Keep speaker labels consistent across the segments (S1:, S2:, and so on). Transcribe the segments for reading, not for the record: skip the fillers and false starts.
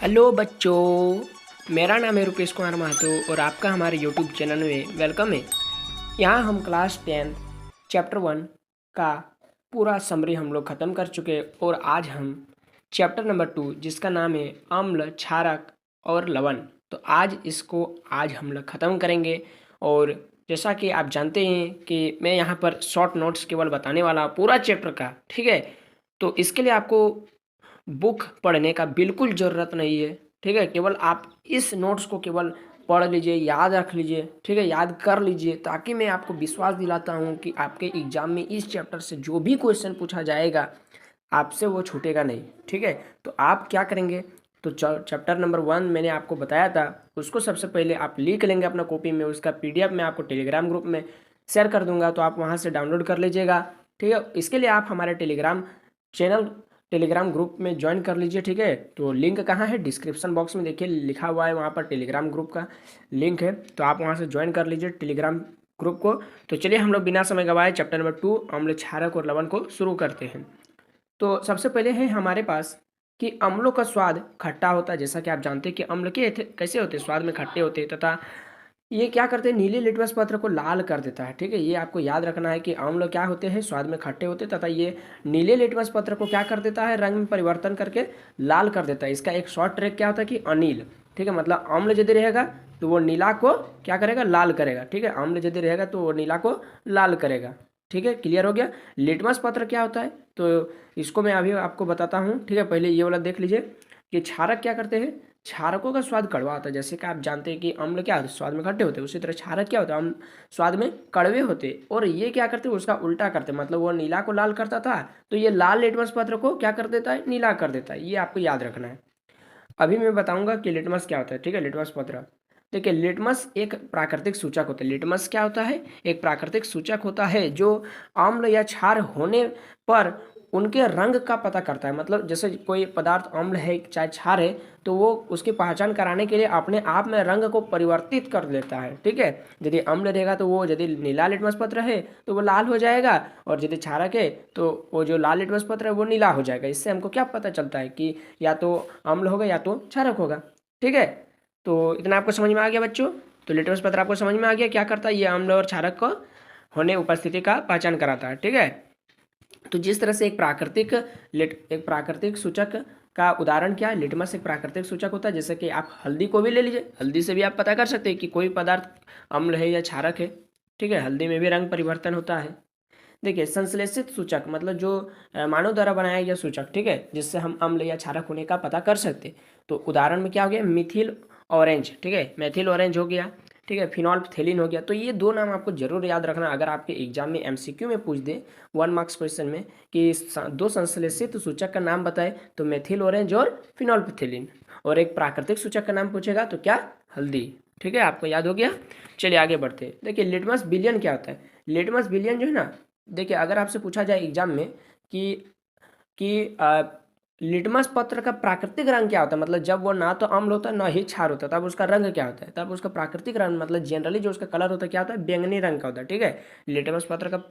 S1: Hello बच्चों, मेरा नाम है रुपेश कुमार महतो और आपका हमारे यूट्यूब चैनल में वेलकम है। यहाँ हम क्लास 10 चैप्टर 1 का पूरा समरी हम लोग ख़त्म कर चुके हैं और आज हम चैप्टर नंबर 2 जिसका नाम है अम्ल, क्षारक और लवण, तो आज हम लोग ख़त्म करेंगे। और जैसा कि आप जानते हैं कि मैं यहाँ पर शॉर्ट नोट्स केवल बताने वाला पूरा चैप्टर का, ठीक है। तो इसके लिए आपको बुक पढ़ने का बिल्कुल ज़रूरत नहीं है, ठीक है। केवल आप इस नोट्स को केवल पढ़ लीजिए, याद रख लीजिए, ठीक है, याद कर लीजिए, ताकि मैं आपको विश्वास दिलाता हूँ कि आपके एग्जाम में इस चैप्टर से जो भी क्वेश्चन पूछा जाएगा आपसे वो छूटेगा नहीं, ठीक है। तो आप क्या करेंगे, तो चैप्टर नंबर 1 मैंने आपको बताया था, उसको सबसे पहले आप लिख लेंगे अपना कॉपी में। उसका PDF मैं आपको टेलीग्राम ग्रुप में शेयर कर दूंगा, तो आप वहाँ से डाउनलोड कर लीजिएगा, ठीक है। इसके लिए आप हमारे टेलीग्राम ग्रुप में ज्वाइन कर लीजिए, ठीक है। तो लिंक कहाँ है, डिस्क्रिप्शन बॉक्स में देखिए लिखा हुआ है, वहाँ पर टेलीग्राम ग्रुप का लिंक है, तो आप वहाँ से ज्वाइन कर लीजिए टेलीग्राम ग्रुप को। तो चलिए हम लोग बिना समय गवाए चैप्टर नंबर 2 अम्ल, क्षारक और लवण को शुरू करते हैं। तो सबसे पहले है हमारे पास कि अम्लों का स्वाद खट्टा होता है। जैसा कि आप जानते हैं कि अम्ल कैसे होते हैं, स्वाद में खट्टे होते हैं, तथा ये क्या करते हैं, नीले लिटमस पत्र को लाल कर देता है, ठीक है। ये आपको याद रखना है कि अम्ल क्या होते हैं, स्वाद में खट्टे होते हैं, तथा ये नीले लिटमस पत्र को क्या कर देता है, रंग में परिवर्तन करके लाल कर देता है। इसका एक शॉर्ट ट्रिक क्या होता है कि अनिल, ठीक है, मतलब अम्ल यदि रहेगा तो वो नीला को क्या करेगा, लाल करेगा, ठीक है। अम्ल यदि रहेगा तो वो नीला को लाल करेगा, ठीक है। क्लियर हो गया। लिटमस पत्र क्या होता है, तो इसको मैं अभी आपको बताता हूँ, ठीक है। पहले ये वाला देख लीजिए कि क्षारक क्या करते हैं। क्षारकों का स्वाद कड़वा होता है। जैसे कि आप जानते हैं कि अम्ल क्या होता है, स्वाद में खट्टे होते हैं, उसी तरह क्षारक क्या होता है, अम्ल स्वाद में कड़वे होते हैं। और ये क्या करते हैं, उसका उल्टा करते हैं, मतलब वो नीला को लाल करता था तो ये लाल लिटमस पत्र को क्या कर देता है, नीला कर देता है। ये आपको याद रखना है। अभी मैं बताऊंगा कि लिटमस क्या होता है, ठीक है। लिटमस पत्र, देखिए, लिटमस एक प्राकृतिक सूचक होता है। लिटमस क्या होता है, एक प्राकृतिक सूचक होता है जो अम्ल या क्षार होने पर उनके रंग का पता करता है। मतलब जैसे कोई पदार्थ अम्ल है चाहे क्षार है, तो वो उसकी पहचान कराने के लिए अपने आप में रंग को परिवर्तित कर लेता है, ठीक है। यदि अम्ल रहेगा तो वो, यदि नीला लिटमस पत्र है तो वो लाल हो जाएगा, और यदि क्षारक है तो वो जो लाल लिटमस पत्र है वो नीला हो जाएगा। इससे हमको क्या पता चलता है कि या तो अम्ल होगा या तो क्षारक होगा, ठीक है। तो इतना आपको समझ में आ गया बच्चों। तो लिटमस पत्र आपको समझ में आ गया क्या करता है, ये अम्ल और क्षारक को होने उपस्थिति का पहचान कराता है, ठीक है। तो जिस तरह से एक प्राकृतिक सूचक का उदाहरण क्या है, लिटमस एक प्राकृतिक सूचक होता है। जैसे कि आप हल्दी को भी ले लीजिए, हल्दी से भी आप पता कर सकते हैं कि कोई पदार्थ अम्ल है या क्षारक है, ठीक है। हल्दी में भी रंग परिवर्तन होता है। देखिए, संश्लेषित सूचक मतलब जो मानव द्वारा बनाया गया सूचक, ठीक है, जिससे हम अम्ल या क्षारक होने का पता कर सकते हैं। तो उदाहरण में क्या हो गया, मिथिल ऑरेंज, ठीक है, मेथिल ऑरेंज हो गया, ठीक है, फिनॉल्फथेलिन हो गया। तो ये दो नाम आपको जरूर याद रखना, अगर आपके एग्जाम में MCQ में पूछ दे 1 मार्क्स क्वेश्चन में कि दो संश्लेषित सूचक का नाम बताए, तो मेथिल ऑरेंज और फिनॉल्फथेलिन। और एक प्राकृतिक सूचक का नाम पूछेगा तो क्या, हल्दी, ठीक है। आपको याद हो गया। चलिए आगे बढ़ते हैं। देखिए, लिटमस विलियन क्या होता है। लिटमस विलियन जो है ना, देखिए, अगर आपसे पूछा जाए एग्जाम में कि लिटमस पत्र का प्राकृतिक रंग क्या होता है, मतलब जब वो ना तो अम्ल होता है ना ही क्षार होता है, तब उसका रंग क्या होता है, तब उसका प्राकृतिक रंग मतलब जनरली जो उसका कलर होता है क्या होता है, बैंगनी रंग का होता है, ठीक है। लिटमस पत्र का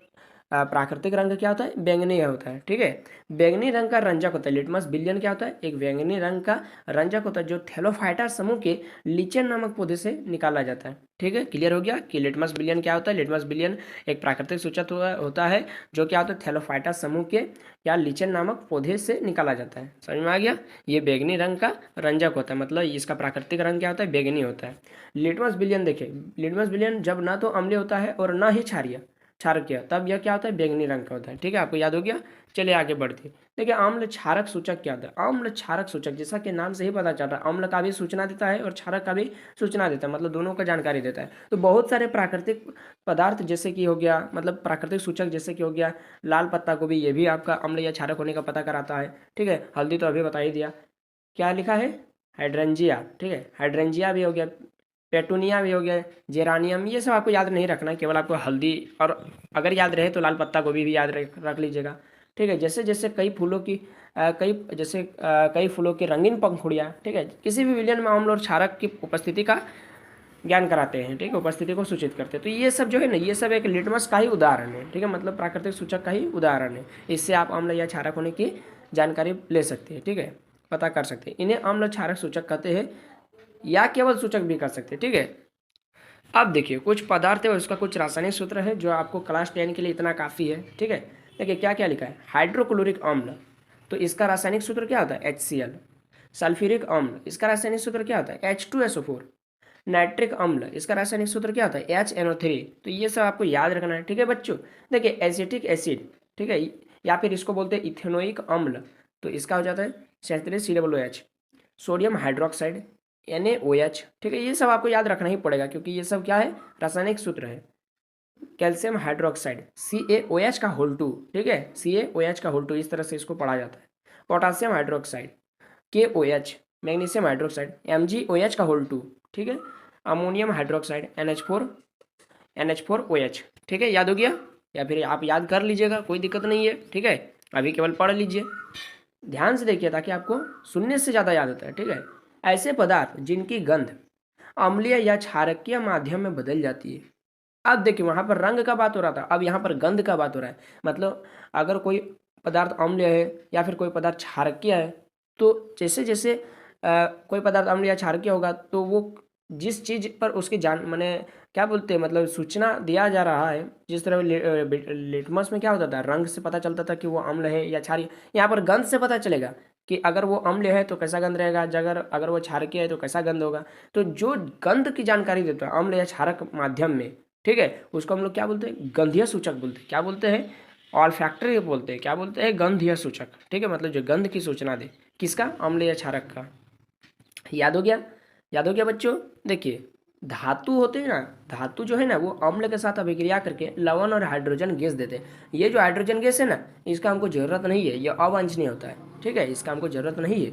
S1: प्राकृतिक रंग क्या होता है, बैंगनी होता है, ठीक है। बैंगनी रंग का रंजक होता है। लिटमस विलियन क्या होता है, एक बैंगनी रंग का रंजक होता है जो थैलोफाइटा समूह के लीचेन नामक पौधे से निकाला जाता है, ठीक है। क्लियर हो गया कि लिटमस विलियन क्या होता है। लिटमस विलियन एक प्राकृतिक सूचक होता है जो क्या होता है, थैलोफाइटा समूह के या लीचेन नामक पौधे से निकाला जाता है। समझ में आ गया। ये बैंगनी रंग का रंजक होता है, मतलब इसका प्राकृतिक रंग क्या होता है, बैंगनी होता है। लिटमस विलियन, देखिए, लिटमस विलियन जब ना तो अम्लीय होता है और ना ही क्षारकीय, तब यह क्या होता है, बैंगनी रंग का होता है, ठीक है। आपको याद हो गया। चलिए आगे बढ़ते हैं। देखिए, अम्ल क्षारक सूचक क्या होता है। अम्ल क्षारक सूचक, जैसा कि नाम से ही पता चल रहा है, अम्ल का भी सूचना देता है और क्षारक का भी सूचना देता है, मतलब दोनों का जानकारी देता है। तो बहुत सारे प्राकृतिक पदार्थ जैसे कि हो गया, मतलब प्राकृतिक सूचक जैसे कि हो गया लाल पत्ता गोभी, ये भी आपका अम्ल या क्षारक होने का पता कराता है, ठीक है। हल्दी तो अभी बता ही दिया। क्या लिखा है, हाइड्रेंजिया, ठीक है, हाइड्रेंजिया भी हो गया, पेटूनिया भी हो गया, जेरानियम, ये सब आपको याद नहीं रखना है, केवल आपको हल्दी, और अगर याद रहे तो लाल पत्ता गोभी भी याद रख लीजिएगा, ठीक है। जैसे जैसे कई फूलों की रंगीन पंखुड़ियाँ, ठीक है, किसी भी विलयन में अम्ल और क्षारक की उपस्थिति का ज्ञान कराते हैं, ठीक है, उपस्थिति को सूचित करते हैं। तो ये सब जो है ना, ये सब एक लिटमस का ही उदाहरण है, ठीक है, मतलब प्राकृतिक सूचक का ही उदाहरण है। इससे आप अम्ल या क्षारक होने की जानकारी ले सकते हैं, ठीक है। पता कर सकते हैं। इन्हें अम्ल क्षारक सूचक कहते हैं या केवल सूचक भी कर सकते हैं। ठीक है, अब देखिए कुछ पदार्थ है और उसका कुछ रासायनिक सूत्र है जो आपको क्लास 10 के लिए इतना काफ़ी है। ठीक है, देखिए क्या क्या लिखा है। हाइड्रोक्लोरिक अम्ल, तो इसका रासायनिक सूत्र क्या होता है HCl। सल्फ्यूरिक अम्ल, इसका रासायनिक सूत्र क्या होता है H2SO4। नाइट्रिक अम्ल, इसका रासायनिक सूत्र क्या होता है HNO3। तो ये सब आपको याद रखना है। ठीक है बच्चों, देखिए एसिटिक एसिड, ठीक है, या फिर इसको बोलते हैं इथेनोइक अम्ल, तो इसका हो जाता है C3COOH। सोडियम हाइड्रोक्साइड NaOH, ठीक है, ये सब आपको याद रखना ही पड़ेगा क्योंकि ये सब क्या है, रासायनिक सूत्र है। कैल्शियम हाइड्रोक्साइड CaOH का होल 2, ठीक है, CaOH का होल 2, इस तरह से इसको पढ़ा जाता है। Potassium hydroxide KOH, magnesium hydroxide MgOH का होल 2, ठीक है। अमोनियम हाइड्रोक्साइड NH4OH, ठीक है, याद हो गया, या फिर आप याद कर लीजिएगा, कोई दिक्कत नहीं है। ठीक है, अभी केवल पढ़ लीजिए, ध्यान से देखिए ताकि आपको सुनने से ज़्यादा याद होता है। ठीक है, ऐसे पदार्थ जिनकी गंध अम्लीय या क्षारकीय माध्यम में बदल जाती है। अब देखिए वहाँ पर रंग का बात हो रहा था, अब यहाँ पर गंध का बात हो रहा है। मतलब अगर कोई पदार्थ अम्लीय है या फिर कोई पदार्थ क्षारकीय है, तो जैसे जैसे कोई पदार्थ अम्लीय या क्षारकीय होगा तो वो जिस चीज़ पर उसकी जान माने क्या बोलते हैं, मतलब सूचना दिया जा रहा है। जिस तरह लिटमस में क्या होता था, रंग से पता चलता था कि वो अम्ल है या क्षारीय, यहाँ पर गंध से पता चलेगा कि अगर वो अम्ल है तो कैसा गंध रहेगा, अगर वो क्षारकीय है तो कैसा गंध होगा। तो जो गंध की जानकारी देता है अम्ल या क्षारक माध्यम में, ठीक है, उसको हम लोग क्या बोलते हैं, गंधीय सूचक बोलते हैं। क्या बोलते हैं, ऑल्फैक्टरी बोलते हैं। क्या बोलते हैं, गंधीय सूचक। ठीक है, मतलब जो गंध की सूचना दे, किसका, अम्ल या क्षारक का। याद हो गया, याद हो गया बच्चों। देखिए धातु होते हैं ना, धातु जो है ना वो अम्ल के साथ अभिक्रिया करके लवण और हाइड्रोजन गैस देते हैं। ये जो हाइड्रोजन गैस है ना, इसका हमको ज़रूरत नहीं है, ये अवांछनीय होता है। ठीक है, इसका हमको ज़रूरत नहीं है।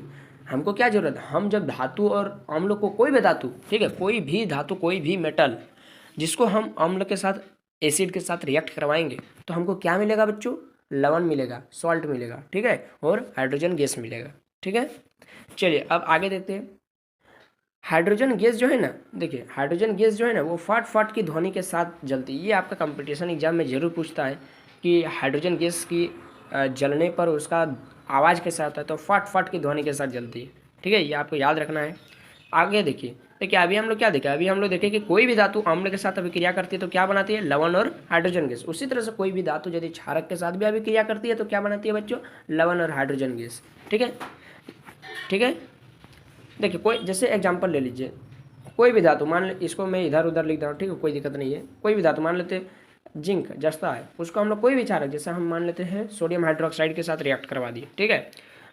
S1: हमको क्या ज़रूरत है, हम जब धातु और अम्ल को, कोई भी धातु, ठीक है, कोई भी धातु, कोई भी मेटल जिसको हम अम्ल के साथ, एसिड के साथ रिएक्ट करवाएंगे तो हमको क्या मिलेगा बच्चों, लवण मिलेगा, सॉल्ट मिलेगा। ठीक है, और हाइड्रोजन गैस मिलेगा। ठीक है, चलिए अब आगे देखते हैं। हाइड्रोजन गैस जो है ना, देखिए हाइड्रोजन गैस जो है ना वो फट फट की ध्वनि के साथ जलती है। ये आपका कंपटीशन एग्जाम में जरूर पूछता है कि हाइड्रोजन गैस की जलने पर उसका आवाज़ कैसा आता है, तो फट फट की ध्वनि के साथ जलती है। ठीक है, ये आपको याद रखना है। आगे देखिए, अभी हम लोग क्या देखें, अभी हम लोग देखें कि कोई भी धातु अम्ल के साथ अभिक्रिया करती है तो क्या बनाती है, लवण और हाइड्रोजन गैस। उसी तरह से कोई भी धातु यदि क्षारक के साथ भी अभिक्रिया करती है तो क्या बनाती है बच्चों, लवण और हाइड्रोजन गैस। ठीक है, ठीक है, देखिए कोई जैसे एग्जांपल ले लीजिए, कोई भी धातु, मान ले इसको मैं इधर उधर लिख रहा हूँ, ठीक है, कोई दिक्कत नहीं है। कोई भी धातु मान लेते हैं, जिंक जस्ता है, उसको हम लोग कोई भी क्षारक, जैसे हम मान लेते हैं सोडियम हाइड्रोक्साइड के साथ रिएक्ट करवा दिए, ठीक है,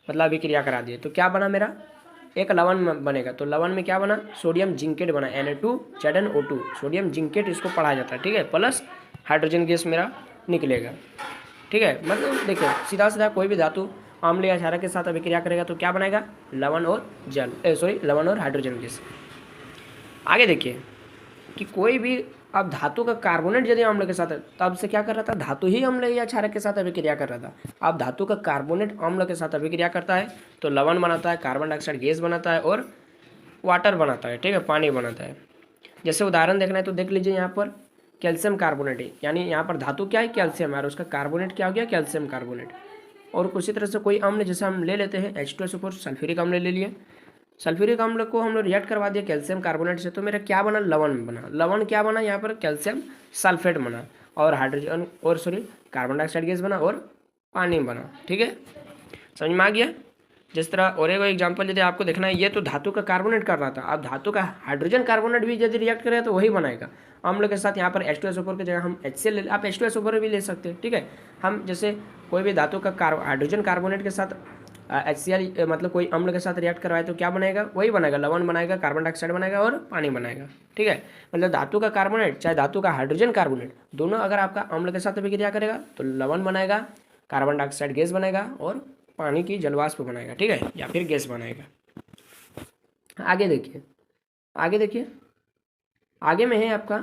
S1: मतलब अभिक्रिया करा दिए, तो क्या बना मेरा, एक लवण बनेगा। तो लवण में क्या बना, सोडियम जिंकेट बना, Na2ZnO2, सोडियम जिंकेट इसको पढ़ा जाता है। ठीक है, प्लस हाइड्रोजन गैस मेरा निकलेगा। ठीक है, मतलब देखिए सीधा सीधा कोई भी धातु अम्ल या क्षारक के साथ अभिक्रिया करेगा तो क्या बनाएगा, लवण और लवण और हाइड्रोजन गैस। आगे देखिए कि कोई भी, अब धातु का कार्बोनेट यदि अम्ल के साथ है, तब से क्या कर रहा था, धातु ही अम्ल या क्षारक के साथ अभिक्रिया कर रहा था। अब धातु का कार्बोनेट अम्ल के साथ अभिक्रिया करता है तो लवण बनाता है, कार्बन डाइऑक्साइड गैस बनाता है और वाटर बनाता है। ठीक है, पानी बनाता है। जैसे उदाहरण देखना है तो देख लीजिए, यहाँ पर कैल्शियम कार्बोनेट है, यानी यहाँ पर धातु क्या है, कैल्शियम है, और उसका कार्बोनेट क्या हो गया, कैल्शियम कार्बोनेट। और उसी तरह से कोई अम्ल जैसे हम ले लेते हैं H2SO4, सल्फ्यूरिक अम्ल ले लिए, सल्फ्यूरिक अम्ल को हम लोग रिएक्ट करवा दिया कैल्शियम कार्बोनेट से, तो मेरा क्या बना, लवण बना। लवण क्या बना, यहाँ पर कैल्शियम सल्फेट बना, और हाइड्रोजन और कार्बन डाइऑक्साइड गैस बना और पानी बना। ठीक है, समझ में आ गया। जिस तरह और एक एग्जाम्पल यदि आपको देखना है, ये तो धातु का कार्बोनेट कर रहा था, अब धातु का हाइड्रोजन कार्बोनेट भी यदि रिएक्ट करें तो वही बनाएगा अम्ल के साथ। यहाँ पर H2SO4 की जगह हम HCl ले, आप H2SO4 भी ले सकते हैं। ठीक है, हम जैसे कोई भी धातु का हाइड्रोजन कार्बोनेट के साथ HCl मतलब कोई अम्ल के साथ रिएक्ट करवाए तो क्या बनाएगा, वही बनाएगा, लवण बनाएगा, कार्बन डाइऑक्साइड बनाएगा और पानी बनाएगा। ठीक है, मतलब धातु का कार्बोनेट चाहे धातु का हाइड्रोजन कार्बोनेट, दोनों अगर आपका अम्ल के साथ अभिक्रिया करेगा तो लवण बनाएगा, कार्बन डाइऑक्साइड गैस बनाएगा और पानी की जलवाष्प बनाएगा। ठीक है, या फिर गैस बनाएगा। आगे देखिए, आगे देखिए, आगे में है आपका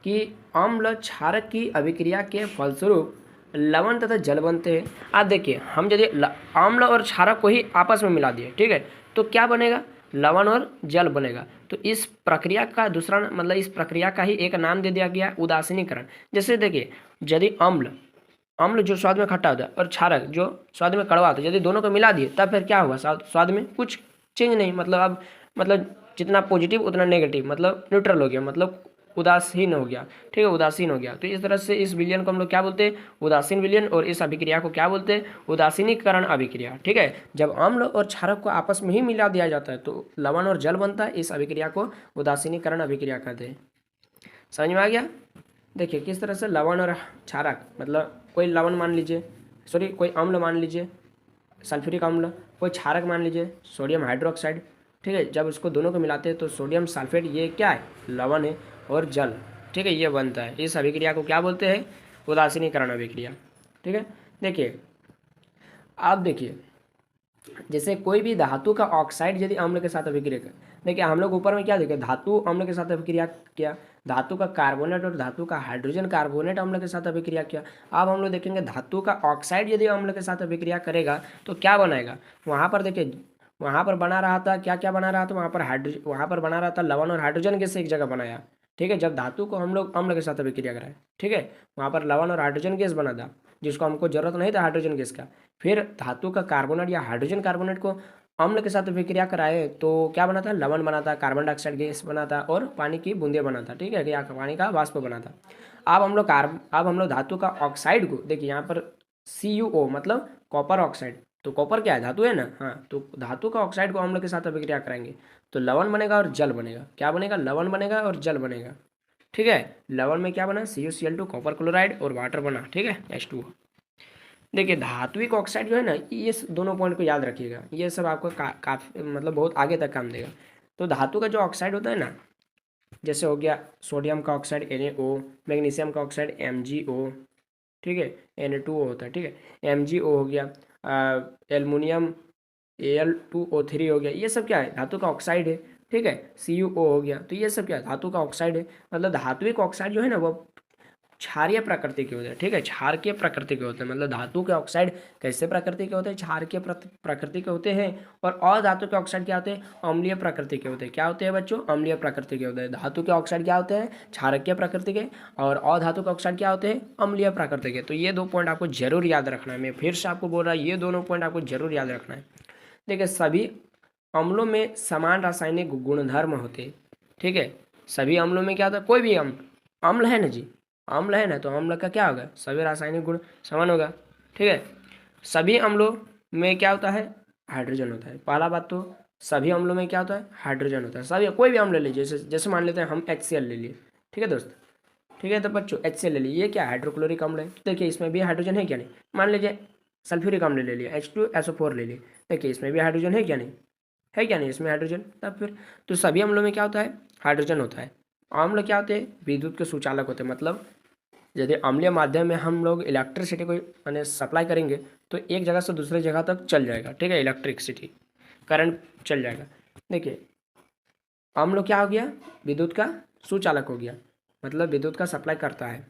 S1: कि अम्ल क्षारक की अभिक्रिया के फलस्वरूप लवण तथा जल बनते हैं। आप देखिए, हम यदि अम्ल और क्षारक को ही आपस में मिला दिए, ठीक है, तो क्या बनेगा, लवण और जल बनेगा। तो इस प्रक्रिया का दूसरा मतलब इस प्रक्रिया का ही एक नाम दे दिया गया, उदासीनीकरण। जैसे देखिए, यदि अम्ल जो स्वाद में खट्टा होता है और क्षारक जो स्वाद में कड़वा होता है, यदि दोनों को मिला दिए तब फिर क्या हुआ, स्वाद में कुछ चेंज नहीं, मतलब अब मतलब जितना पॉजिटिव उतना नेगेटिव, मतलब न्यूट्रल हो गया, मतलब उदासीन हो गया। ठीक है, उदासीन हो गया। तो इस तरह से इस विलयन को हम लोग क्या बोलते हैं, उदासीन विलयन, और इस अभिक्रिया को क्या बोलते हैं, उदासीनीकरण अभिक्रिया। ठीक है, जब अम्ल और क्षारक को आपस में ही मिला दिया जाता है तो लवण और जल बनता है, इस अभिक्रिया को उदासीनीकरण अभिक्रिया कहते हैं। समझ में आ गया। देखिए किस तरह से लवण और क्षारक, मतलब कोई लवण मान लीजिए, सॉरी कोई अम्ल मान लीजिए सल्फ्यूरिक अम्ल, कोई क्षारक मान लीजिए सोडियम हाइड्रोक्साइड। ठीक है, जब इसको दोनों को मिलाते हैं तो सोडियम सल्फेट, ये क्या है, लवण है, और जल, ठीक है, ये बनता है। इस अभिक्रिया को क्या बोलते हैं, उदासीनीकरण अभिक्रिया। ठीक है, देखिए आप देखिए जैसे कोई भी धातु का ऑक्साइड यदि अम्ल के साथ अभिक्रिया कर, देखिए हम लोग ऊपर में क्या देखे, धातु अम्ल के साथ अभिक्रिया किया, धातु का कार्बोनेट और धातु का हाइड्रोजन कार्बोनेट अम्ल के साथ अभिक्रिया किया। अब हम लोग देखेंगे धातु का ऑक्साइड यदि अम्ल के साथ अभिक्रिया करेगा तो क्या बनाएगा, वहाँ पर देखिए वहाँ पर बना रहा था क्या क्या बना रहा था, वहाँ पर बना रहा था लवण और हाइड्रोजन गैस एक जगह बनाया। ठीक है, जब धातु को हम लोग अम्ल के साथ अभिक्रिया कराए, ठीक है, वहाँ पर लवण और हाइड्रोजन गैस बना था, जिसको हमको जरूरत नहीं था हाइड्रोजन गैस का। फिर धातु का कार्बोनेट या हाइड्रोजन कार्बोनेट को अम्ल के साथ अभिक्रिया कराए तो क्या बना था, लवण बना था, कार्बन डाइऑक्साइड गैस बना था, और पानी की बूंदे बना था। ठीक है, या पानी का वाष्प बना था। अब हम लोग धातु का ऑक्साइड को देखिए, यहाँ पर CuO मतलब कॉपर ऑक्साइड, तो कॉपर क्या है, धातु है ना, हाँ, तो धातु का ऑक्साइड को अम्ल के साथ अभिक्रिया कराएंगे तो लवण बनेगा और जल बनेगा। क्या बनेगा, लवण बनेगा और जल बनेगा। ठीक है, लवण में क्या बना, CuCl2 कॉपर क्लोराइड और वाटर बना। ठीक है, H2O। देखिए धात्विक ऑक्साइड जो है ना, ये दोनों पॉइंट को याद रखिएगा, ये सब आपको काफ़ी मतलब बहुत आगे तक काम देगा। तो धातु का जो ऑक्साइड होता है ना, जैसे हो गया सोडियम का ऑक्साइड Na, मैग्नीशियम का ऑक्साइड MgO, ठीक है, Na2O होता है। ठीक है, MgO हो गया, एल्युमिनियम Al2O3 हो गया, ये सब क्या है, धातु का ऑक्साइड है। ठीक है, CuO हो गया, तो ये सब क्या है, धातु का ऑक्साइड है। मतलब धात्विक ऑक्साइड जो है ना वो क्षारीय प्रकृति के होते हैं। ठीक है, क्षारकीय प्रकृति के होते हैं, मतलब धातु के ऑक्साइड कैसे प्रकृति के होते हैं, क्षारकीय प्रकृति के होते हैं। और अधातु के ऑक्साइड क्या होते हैं, अम्लीय प्रकृति के होते हैं। क्या होते हैं बच्चों, अम्लीय प्रकृति के होते हैं। धातु के ऑक्साइड क्या होते हैं, क्षारकीय प्रकृति के, और अधातु के ऑक्साइड क्या होते हैं, अम्लीय प्रकृति के। तो ये 2 पॉइंट आपको जरूर याद रखना है। मैं फिर से आपको बोल रहा हूँ, ये दोनों पॉइंट आपको जरूर याद रखना है। देखिए सभी अम्लों में समान रासायनिक गुणधर्म होते हैं। ठीक है, सभी अम्लों में क्या होता है, कोई भी अम्ल है ना जी, अम्ल है ना, तो अम्ल का क्या होगा, सभी रासायनिक गुण समान होगा। ठीक है, सभी अम्लों में क्या होता है, हाइड्रोजन होता है। पहला बात तो सभी अम्लों में क्या होता है, हाइड्रोजन होता है। सभी कोई भी अम्ल ले लीजिए, जैसे मान लेते हैं हम HCl ले लिए। ठीक है दोस्त, ठीक है, तो बच्चों HCl ले लिए, ये क्या हाइड्रोक्लोरिक अम्ल है। देखिए इसमें भी हाइड्रोजन है क्या, नहीं। मान लीजिए सल्फ्यूरिक अम्ल ले लिया, H2SO4 ले लिए, देखिए इसमें भी हाइड्रोजन है क्या, नहीं है, क्या नहीं इसमें हाइड्रोजन। तब फिर तो सभी अम्लों में क्या होता है, हाइड्रोजन होता है। अम्ल क्या होते हैं, विद्युत के सुचालक होते हैं। मतलब यदि अम्लीय माध्यम में हम लोग इलेक्ट्रिसिटी को यानी सप्लाई करेंगे तो एक जगह से दूसरे जगह तक चल जाएगा। ठीक है, इलेक्ट्रिसिटी करंट चल जाएगा। देखिए अम्ल क्या हो गया, विद्युत का सुचालक हो गया, मतलब विद्युत का सप्लाई करता है।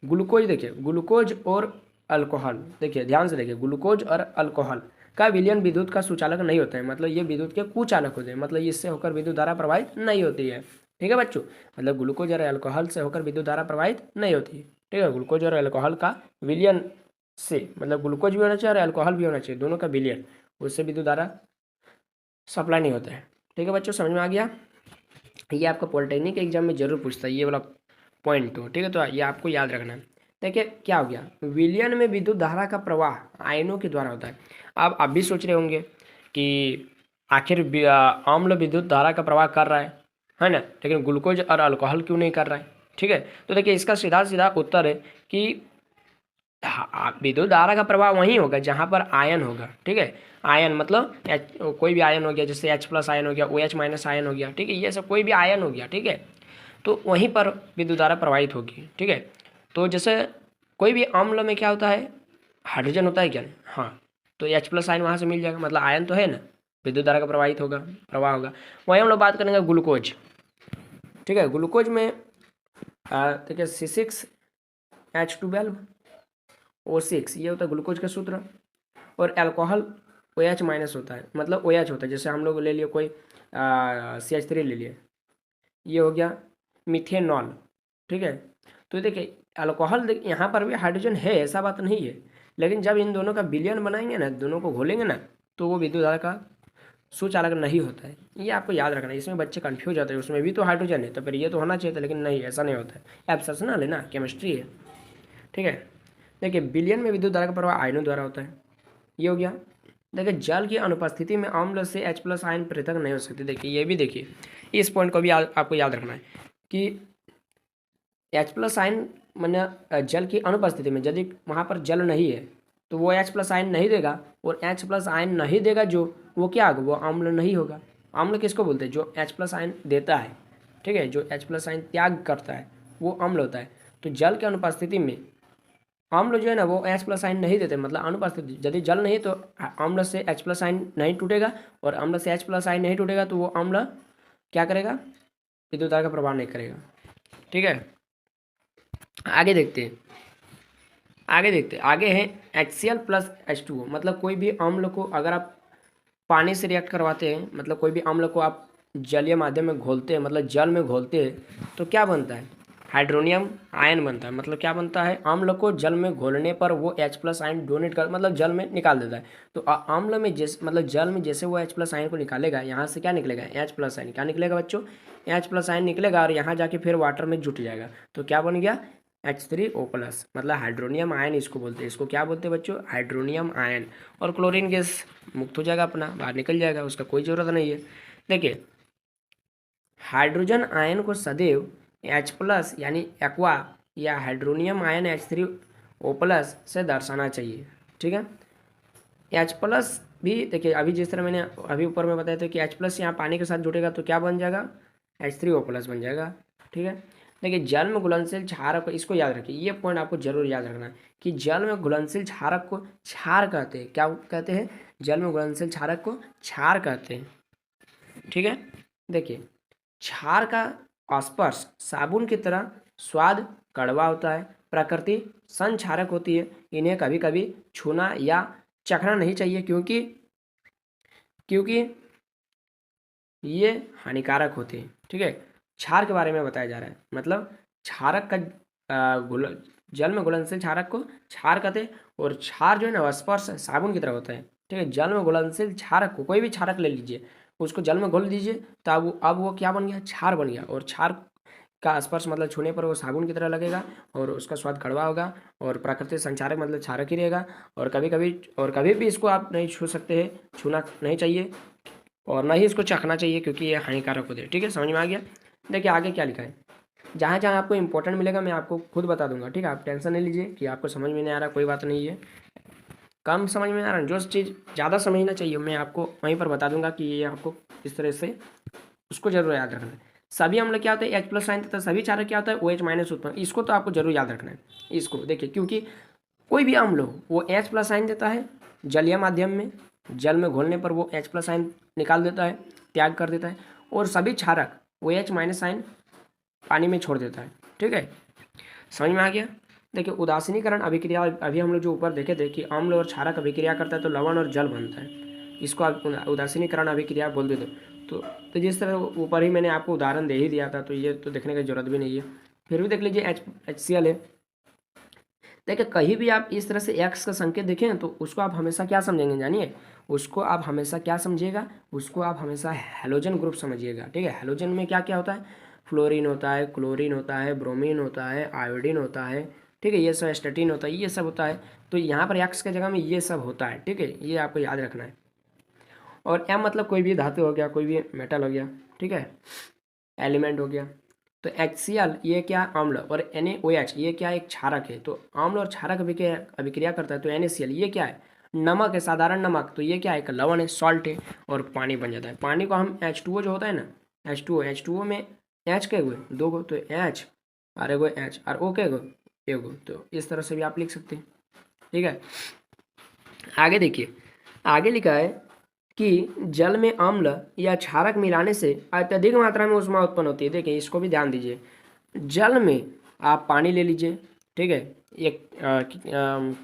S1: ग्लूकोज, देखिए ग्लूकोज और अल्कोहल, देखिए ध्यान से देखिए, ग्लूकोज और अल्कोहल का विलयन विद्युत का सुचालक नहीं होता है, मतलब ये विद्युत के कुचालक होते हैं, मतलब इससे होकर विद्युत धारा प्रवाहित नहीं होती है। ठीक है बच्चों, मतलब ग्लूकोज और अल्कोहल से होकर विद्युत धारा प्रवाहित नहीं होती है। ठीक है, ग्लूकोज और अल्कोहल का विलयन से, मतलब ग्लूकोज भी होना चाहिए और अल्कोहल भी होना चाहिए, दोनों का विलयन, उससे विद्युत धारा सप्लाई नहीं होता है। ठीक है बच्चों, समझ में आ गया। ये आपका पॉलिटेक्निक एग्जाम में जरूर पूछता है ये वाला पॉइंट। तो ठीक है, तो ये आपको याद रखना है। देखिए क्या हो गया, विलयन में विद्युत धारा का प्रवाह आयनों के द्वारा होता है। आप भी सोच रहे होंगे कि आखिर अम्ल विद्युत धारा का प्रवाह कर रहा है ना, लेकिन ग्लूकोज और अल्कोहल क्यों नहीं कर रहा है। ठीक है, तो देखिए इसका सीधा सीधा उत्तर है कि विद्युत धारा का प्रवाह वहीं होगा जहाँ पर आयन होगा। ठीक है, आयन मतलब कोई भी आयन हो गया, जैसे H+ आयन हो गया, OH- आयन हो गया। ठीक है, ये सब कोई भी आयन हो गया। ठीक है, तो वहीं पर विद्युत धारा प्रवाहित होगी। ठीक है, तो जैसे कोई भी अम्ल में क्या होता है, हाइड्रोजन होता है क्या, हाँ, तो H+ आयन वहाँ से मिल जाएगा, मतलब आयन तो है ना, विद्युत धारा का प्रवाह होगा। वहीं हम लोग बात करेंगे ग्लूकोज। ठीक है, ग्लूकोज में देखिए C6H12O6 ये होता है ग्लूकोज का सूत्र, और अल्कोहल OH- होता है, मतलब OH होता है। जैसे हम लोग ले लिए कोई CH3 ले लिए, ये हो गया मिथेनॉल। ठीक है, तो देखिए अल्कोहल यहाँ पर भी हाइड्रोजन है, ऐसा बात नहीं है, लेकिन जब इन दोनों का विलयन बनाएंगे ना, दोनों को घोलेंगे ना, तो वो विद्युत धारा का सुचालक नहीं होता है। ये आपको याद रखना है, इसमें बच्चे कंफ्यूज होते हैं, उसमें भी तो हाइड्रोजन है तो फिर ये तो होना चाहिए था, लेकिन नहीं, ऐसा नहीं होता है। एब्सर्शनल है ना, केमिस्ट्री है, ठीक है। देखिए विलयन में विद्युत धारा का प्रवाह आयनों द्वारा होता है, ये हो गया। देखिए जल की अनुपस्थिति में अम्ल से H+ आयन पृथक नहीं हो सकते। देखिए ये भी देखिए, इस पॉइंट को भी आपको याद रखना है कि H+ आयन माने जल की अनुपस्थिति में यदि वहाँ पर जल नहीं है तो वो H+ आयन नहीं देगा, और H+ आयन नहीं देगा जो, वो क्या होगा, वो अम्ल नहीं होगा। अम्ल किसको बोलते हैं, जो H+ आयन देता है, ठीक है, जो H+ आयन त्याग करता है वो अम्ल होता है। तो जल की अनुपस्थिति में अम्ल जो है ना वो H+ आयन नहीं देते, मतलब अनुपस्थिति, यदि जल नहीं तो अम्ल से H+ आयन नहीं टूटेगा, और अम्ल से H+ आयन नहीं टूटेगा तो वो अम्ल क्या करेगा, विद्युत धारा का प्रभाव नहीं करेगा, ठीक है। आगे देखते हैं, आगे है HCl+ H2O। मतलब कोई भी अम्ल को अगर आप पानी से रिएक्ट करवाते हैं, मतलब कोई भी अम्ल को आप जलीय माध्यम में घोलते हैं, मतलब जल में घोलते हैं, तो क्या बनता है, हाइड्रोनियम आयन बनता है। मतलब क्या बनता है, अम्ल को जल में घोलने पर वो H+ आयन डोनेट कर, मतलब जल में निकाल देता है। तो अम्ल में जैसे, मतलब जल में जैसे वो H+ आयन को निकालेगा, यहाँ से क्या निकलेगा, H+ आयन। क्या निकलेगा बच्चों, H+ आयन निकलेगा, और यहाँ जाके फिर वाटर में जुट जाएगा, तो क्या बन गया, H3O+, मतलब हाइड्रोनियम आयन इसको बोलते हैं। इसको क्या बोलते हैं बच्चों, हाइड्रोनियम आयन। और क्लोरीन गैस मुक्त हो जाएगा, अपना बाहर निकल जाएगा, उसका कोई ज़रूरत नहीं है। देखिए हाइड्रोजन आयन को सदैव H+ यानी एक्वा या हाइड्रोनियम आयन H3O+ से दर्शाना चाहिए, ठीक है। H+ भी देखिए, अभी जिस तरह मैंने अभी ऊपर में बताया था कि H+ यहाँ पानी के साथ जुटेगा तो क्या बन जाएगा, H3O+ बन जाएगा, ठीक है। देखिए जल में घुलनशील क्षारक, इसको याद रखिए, ये पॉइंट आपको जरूर याद रखना है कि जल में घुलनशील क्षारक को क्षार कहते हैं। क्या कहते हैं, जल में घुलनशील क्षारक को क्षार कहते हैं, ठीक है। देखिए क्षार का स्पर्श साबुन की तरह स्वाद कड़वा होता है, प्रकृति संक्षारक होती है, इन्हें कभी कभी छूना या चखना नहीं चाहिए, क्योंकि ये हानिकारक होते हैं, ठीक है। क्षार के बारे में बताया जा रहा है, मतलब क्षारक का जल में घुलनशील क्षारक को क्षार कहते हैं, और क्षार जो है ना स्पर्श साबुन की तरह होता है, ठीक है। जल में घुलनशील क्षारक को, कोई भी क्षारक ले लीजिए, उसको जल में घोल दीजिए, तो अब वो क्या बन गया, क्षार बन गया। और क्षार का स्पर्श मतलब छूने पर वो साबुन की तरह लगेगा, और उसका स्वाद कड़वा होगा, और प्राकृतिक संचारक मतलब क्षारक ही रहेगा। और कभी भी इसको आप नहीं छू सकते हैं, छूना नहीं चाहिए, और ना ही इसको चखना चाहिए, क्योंकि ये हानिकारक होते हैं, ठीक है। समझ में आ गया। देखिए आगे क्या लिखा है, जहाँ जहाँ आपको इंपॉर्टेंट मिलेगा मैं आपको खुद बता दूंगा, ठीक है। आप टेंशन नहीं लीजिए कि आपको समझ में नहीं आ रहा, कोई बात नहीं है, कम समझ में आ रहा है, जो चीज़ ज़्यादा समझना चाहिए मैं आपको वहीं पर बता दूंगा कि ये आपको इस तरह से उसको जरूर याद रखना है। सभी अम्ल क्या होता है, H+ आयन, तथा सभी क्षारक क्या होता है, OH- उत्पन्न। इसको तो आपको जरूर याद रखना है। इसको देखिए, क्योंकि कोई भी अम्ल हो वो H+ आयन देता है जलीय माध्यम में, जल में घोलने पर वो H+ आयन निकाल देता है, त्याग कर देता है, और सभी क्षारक OH- आयन पानी में छोड़ देता है, ठीक है। समझ में आ गया। देखिए उदासीनीकरण अभिक्रिया, अभी हम लोग जो ऊपर देखे थे कि अम्ल और क्षारक अभिक्रिया करता है तो लवण और जल बनता है, इसको आप उदासीनीकरण अभिक्रिया बोल देते तो जिस तरह ऊपर ही मैंने आपको उदाहरण दे ही दिया था, तो ये तो देखने की जरूरत भी नहीं है। फिर भी देख लीजिए HCl है। देखिए कहीं भी आप इस तरह से एक्स का संकेत देखें तो उसको आप हमेशा क्या समझेंगे, जानिए, उसको आप हमेशा क्या समझिएगा, उसको आप हमेशा हैलोजन ग्रुप समझिएगा, ठीक है। हैलोजन में क्या क्या होता है, फ्लोरीन होता है, क्लोरीन होता है, ब्रोमीन होता है, आयोडीन होता है, ठीक है, ये सब स्टेटिन होता है, ये सब होता है। तो यहाँ पर एक्स की जगह में ये सब होता है, ठीक है, ये आपको याद रखना है। और एम मतलब कोई भी धातु हो गया, कोई भी मेटल हो गया, ठीक है, एलिमेंट हो गया। तो HCl ये क्या, अम्ल, और NaOH ये क्या, एक क्षारक है। तो अम्ल और क्षारक अभिक्रिया करता है। तो NaCl ये क्या है, नमक है, साधारण नमक। तो ये क्या है, एक लवण है, सॉल्ट है, और पानी बन जाता है। पानी को हम H2O जो होता है ना, H2O में H के हुए दो गो, तो H और एगो H, और O के गो एगो। तो इस तरह से भी आप लिख सकते हैं, ठीक है। आगे देखिए, आगे लिखा है कि जल में अम्ल या क्षारक मिलाने से अत्यधिक मात्रा में ऊष्मा उत्पन्न होती है। देखिए इसको भी ध्यान दीजिए, जल में आप पानी ले लीजिए, ठीक है, एक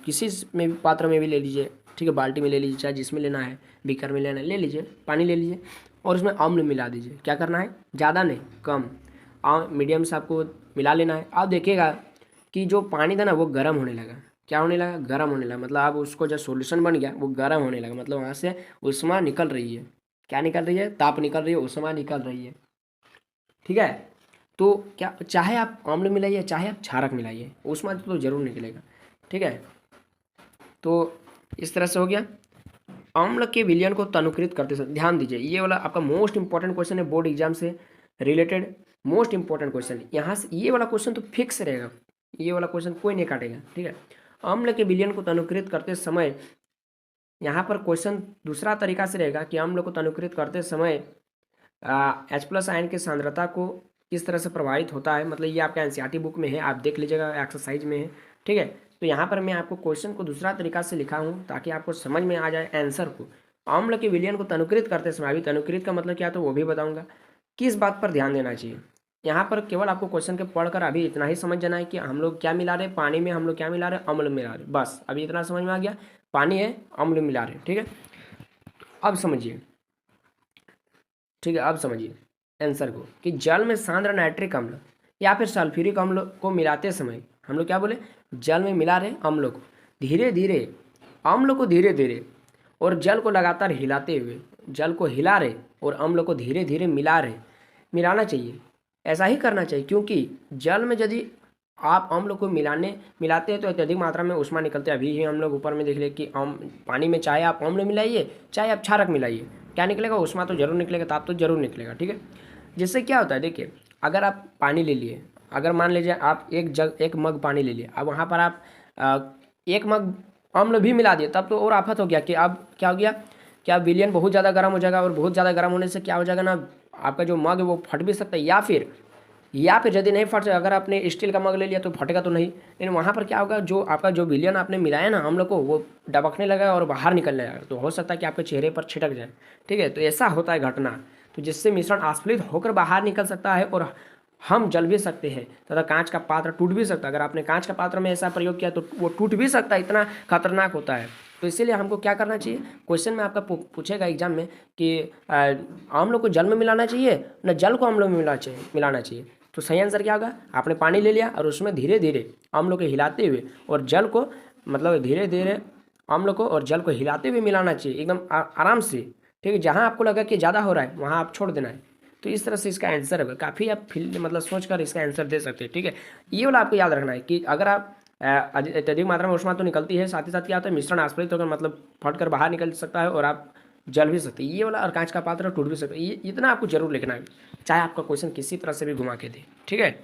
S1: किसी में भी पात्र में भी ले लीजिए, ठीक है, बाल्टी में ले लीजिए, चाहे जिसमें लेना है, बीकर में लेना है, ले लीजिए, पानी ले लीजिए, और उसमें अम्ल मिला दीजिए। क्या करना है, ज़्यादा नहीं, कम मीडियम से आपको मिला लेना है। आप देखिएगा कि जो पानी था ना वो गर्म होने लगा। क्या होने लगा? गर्म होने लगा। मतलब अब उसको जब सॉल्यूशन बन गया वो गर्म होने लगा, मतलब वहाँ से उष्मा निकल रही है। क्या निकल रही है? ताप निकल रही है, उष्मा निकल रही है। ठीक है, तो क्या, चाहे आप अम्ल मिलाइए चाहे आप क्षारक मिलाइए, उष्मा तो जरूर निकलेगा। ठीक है, तो इस तरह से हो गया। अम्ल के विलयन को तनुकृत करते समय ध्यान दीजिए, ये वाला आपका मोस्ट इंपॉर्टेंट क्वेश्चन है बोर्ड एग्जाम से रिलेटेड, मोस्ट इंपॉर्टेंट क्वेश्चन। यहाँ से ये वाला क्वेश्चन तो फिक्स रहेगा, ये वाला क्वेश्चन कोई नहीं काटेगा। ठीक है, अम्ल के विलयन को तनुकृत करते समय, यहाँ पर क्वेश्चन दूसरा तरीका से रहेगा कि अम्ल को तनुकृत करते समय H+ आयन की सांद्रता को किस तरह से प्रभावित होता है। मतलब ये आपका एनसीईआरटी बुक में है, आप देख लीजिएगा, एक्सरसाइज में है। ठीक है, तो यहाँ पर मैं आपको क्वेश्चन को दूसरा तरीका से लिखा हूँ ताकि आपको समझ में आ जाए आंसर को। अम्ल के विलयन को तनुकृत करते समय, अभी तनुकृत का मतलब क्या तो वो भी बताऊँगा। किस बात पर ध्यान देना चाहिए, यहाँ पर केवल आपको क्वेश्चन के पढ़कर अभी इतना ही समझ जाना है कि हम लोग क्या मिला रहे हैं पानी में, हम लोग क्या मिला रहे हैं, अम्ल मिला रहे हैं। बस अभी इतना समझ में आ गया, पानी है, अम्ल मिला रहे हैं। ठीक है, अब समझिए। ठीक है, अब समझिए आंसर को कि जल में सांद्र नाइट्रिक अम्ल या फिर सल्फ्यूरिक अम्ल को मिलाते समय हम लोग क्या बोले, जल में मिला रहे अम्लों को धीरे धीरे, अम्ल को धीरे धीरे और जल को लगातार हिलाते हुए, जल को हिला रहे और अम्ल को धीरे धीरे मिलाना चाहिए। ऐसा ही करना चाहिए, क्योंकि जल में यदि आप अम्ल को मिलाते हैं तो अत्यधिक मात्रा में उष्मा निकलते हैं। अभी ही हम लोग ऊपर में देख ले कि पानी में चाहे आप अम्ल मिलाइए चाहे आप क्षारक मिलाइए, क्या निकलेगा? उष्मा तो जरूर निकलेगा, ताप तो जरूर निकलेगा। ठीक है, जिससे क्या होता है, देखिए अगर आप पानी ले लिए, अगर मान लीजिए आप एक मग पानी ले लिए, अब वहाँ पर आप एक मग अम्ल भी मिला दिए, तब तो और आफत हो गया कि अब क्या हो गया, क्या विलयन बहुत ज़्यादा गर्म हो जाएगा और बहुत ज़्यादा गर्म होने से क्या हो जाएगा ना, आपका जो मग है वो फट भी सकता है, या फिर यदि नहीं फट, अगर आपने स्टील का मग ले लिया तो फटेगा तो नहीं, लेकिन वहाँ पर क्या होगा, जो आपका जो विलयन आपने मिलाया ना अम्ल को वो डबकने लगा और बाहर निकलने लगा, तो हो सकता है कि आपके चेहरे पर छिटक जाए। ठीक है, तो ऐसा होता है घटना, तो जिससे मिश्रण आस्फलित होकर बाहर निकल सकता है और हम जल भी सकते हैं तथा कांच का पात्र टूट भी सकता है। अगर आपने कांच का पात्र में ऐसा प्रयोग किया तो वो टूट भी सकता है, इतना खतरनाक होता है। तो इसीलिए हमको क्या करना चाहिए, क्वेश्चन में आपका पूछेगा एग्जाम में कि अम्ल को जल में मिलाना चाहिए न जल को अम्ल में मिलाना चाहिए। तो सही आंसर क्या होगा, आपने पानी ले लिया और उसमें धीरे धीरे अम्ल को हिलाते हुए और जल को, मतलब धीरे धीरे अम्ल को और जल को हिलाते हुए मिलाना चाहिए एकदम आराम से। ठीक है, जहाँ आपको लगा कि ज़्यादा हो रहा है वहाँ आप छोड़ देना है। तो इस तरह से इसका आंसर है, काफ़ी आप मतलब सोच कर इसका आंसर दे सकते हैं। ठीक है, ये वाला आपको याद रखना है कि अगर आप अत्यधिक मात्रा में उष्मा तो निकलती है, साथ ही साथ क्या होता है मिश्रण आस्फलित होकर मतलब फट कर बाहर निकल सकता है और आप जल भी सकते हैं, ये वाला, और कांच का पात्र टूट भी सकता है। ये इतना आपको जरूर लिखना है, चाहे आपका क्वेश्चन किसी तरह से भी घुमा के दे। ठीक है,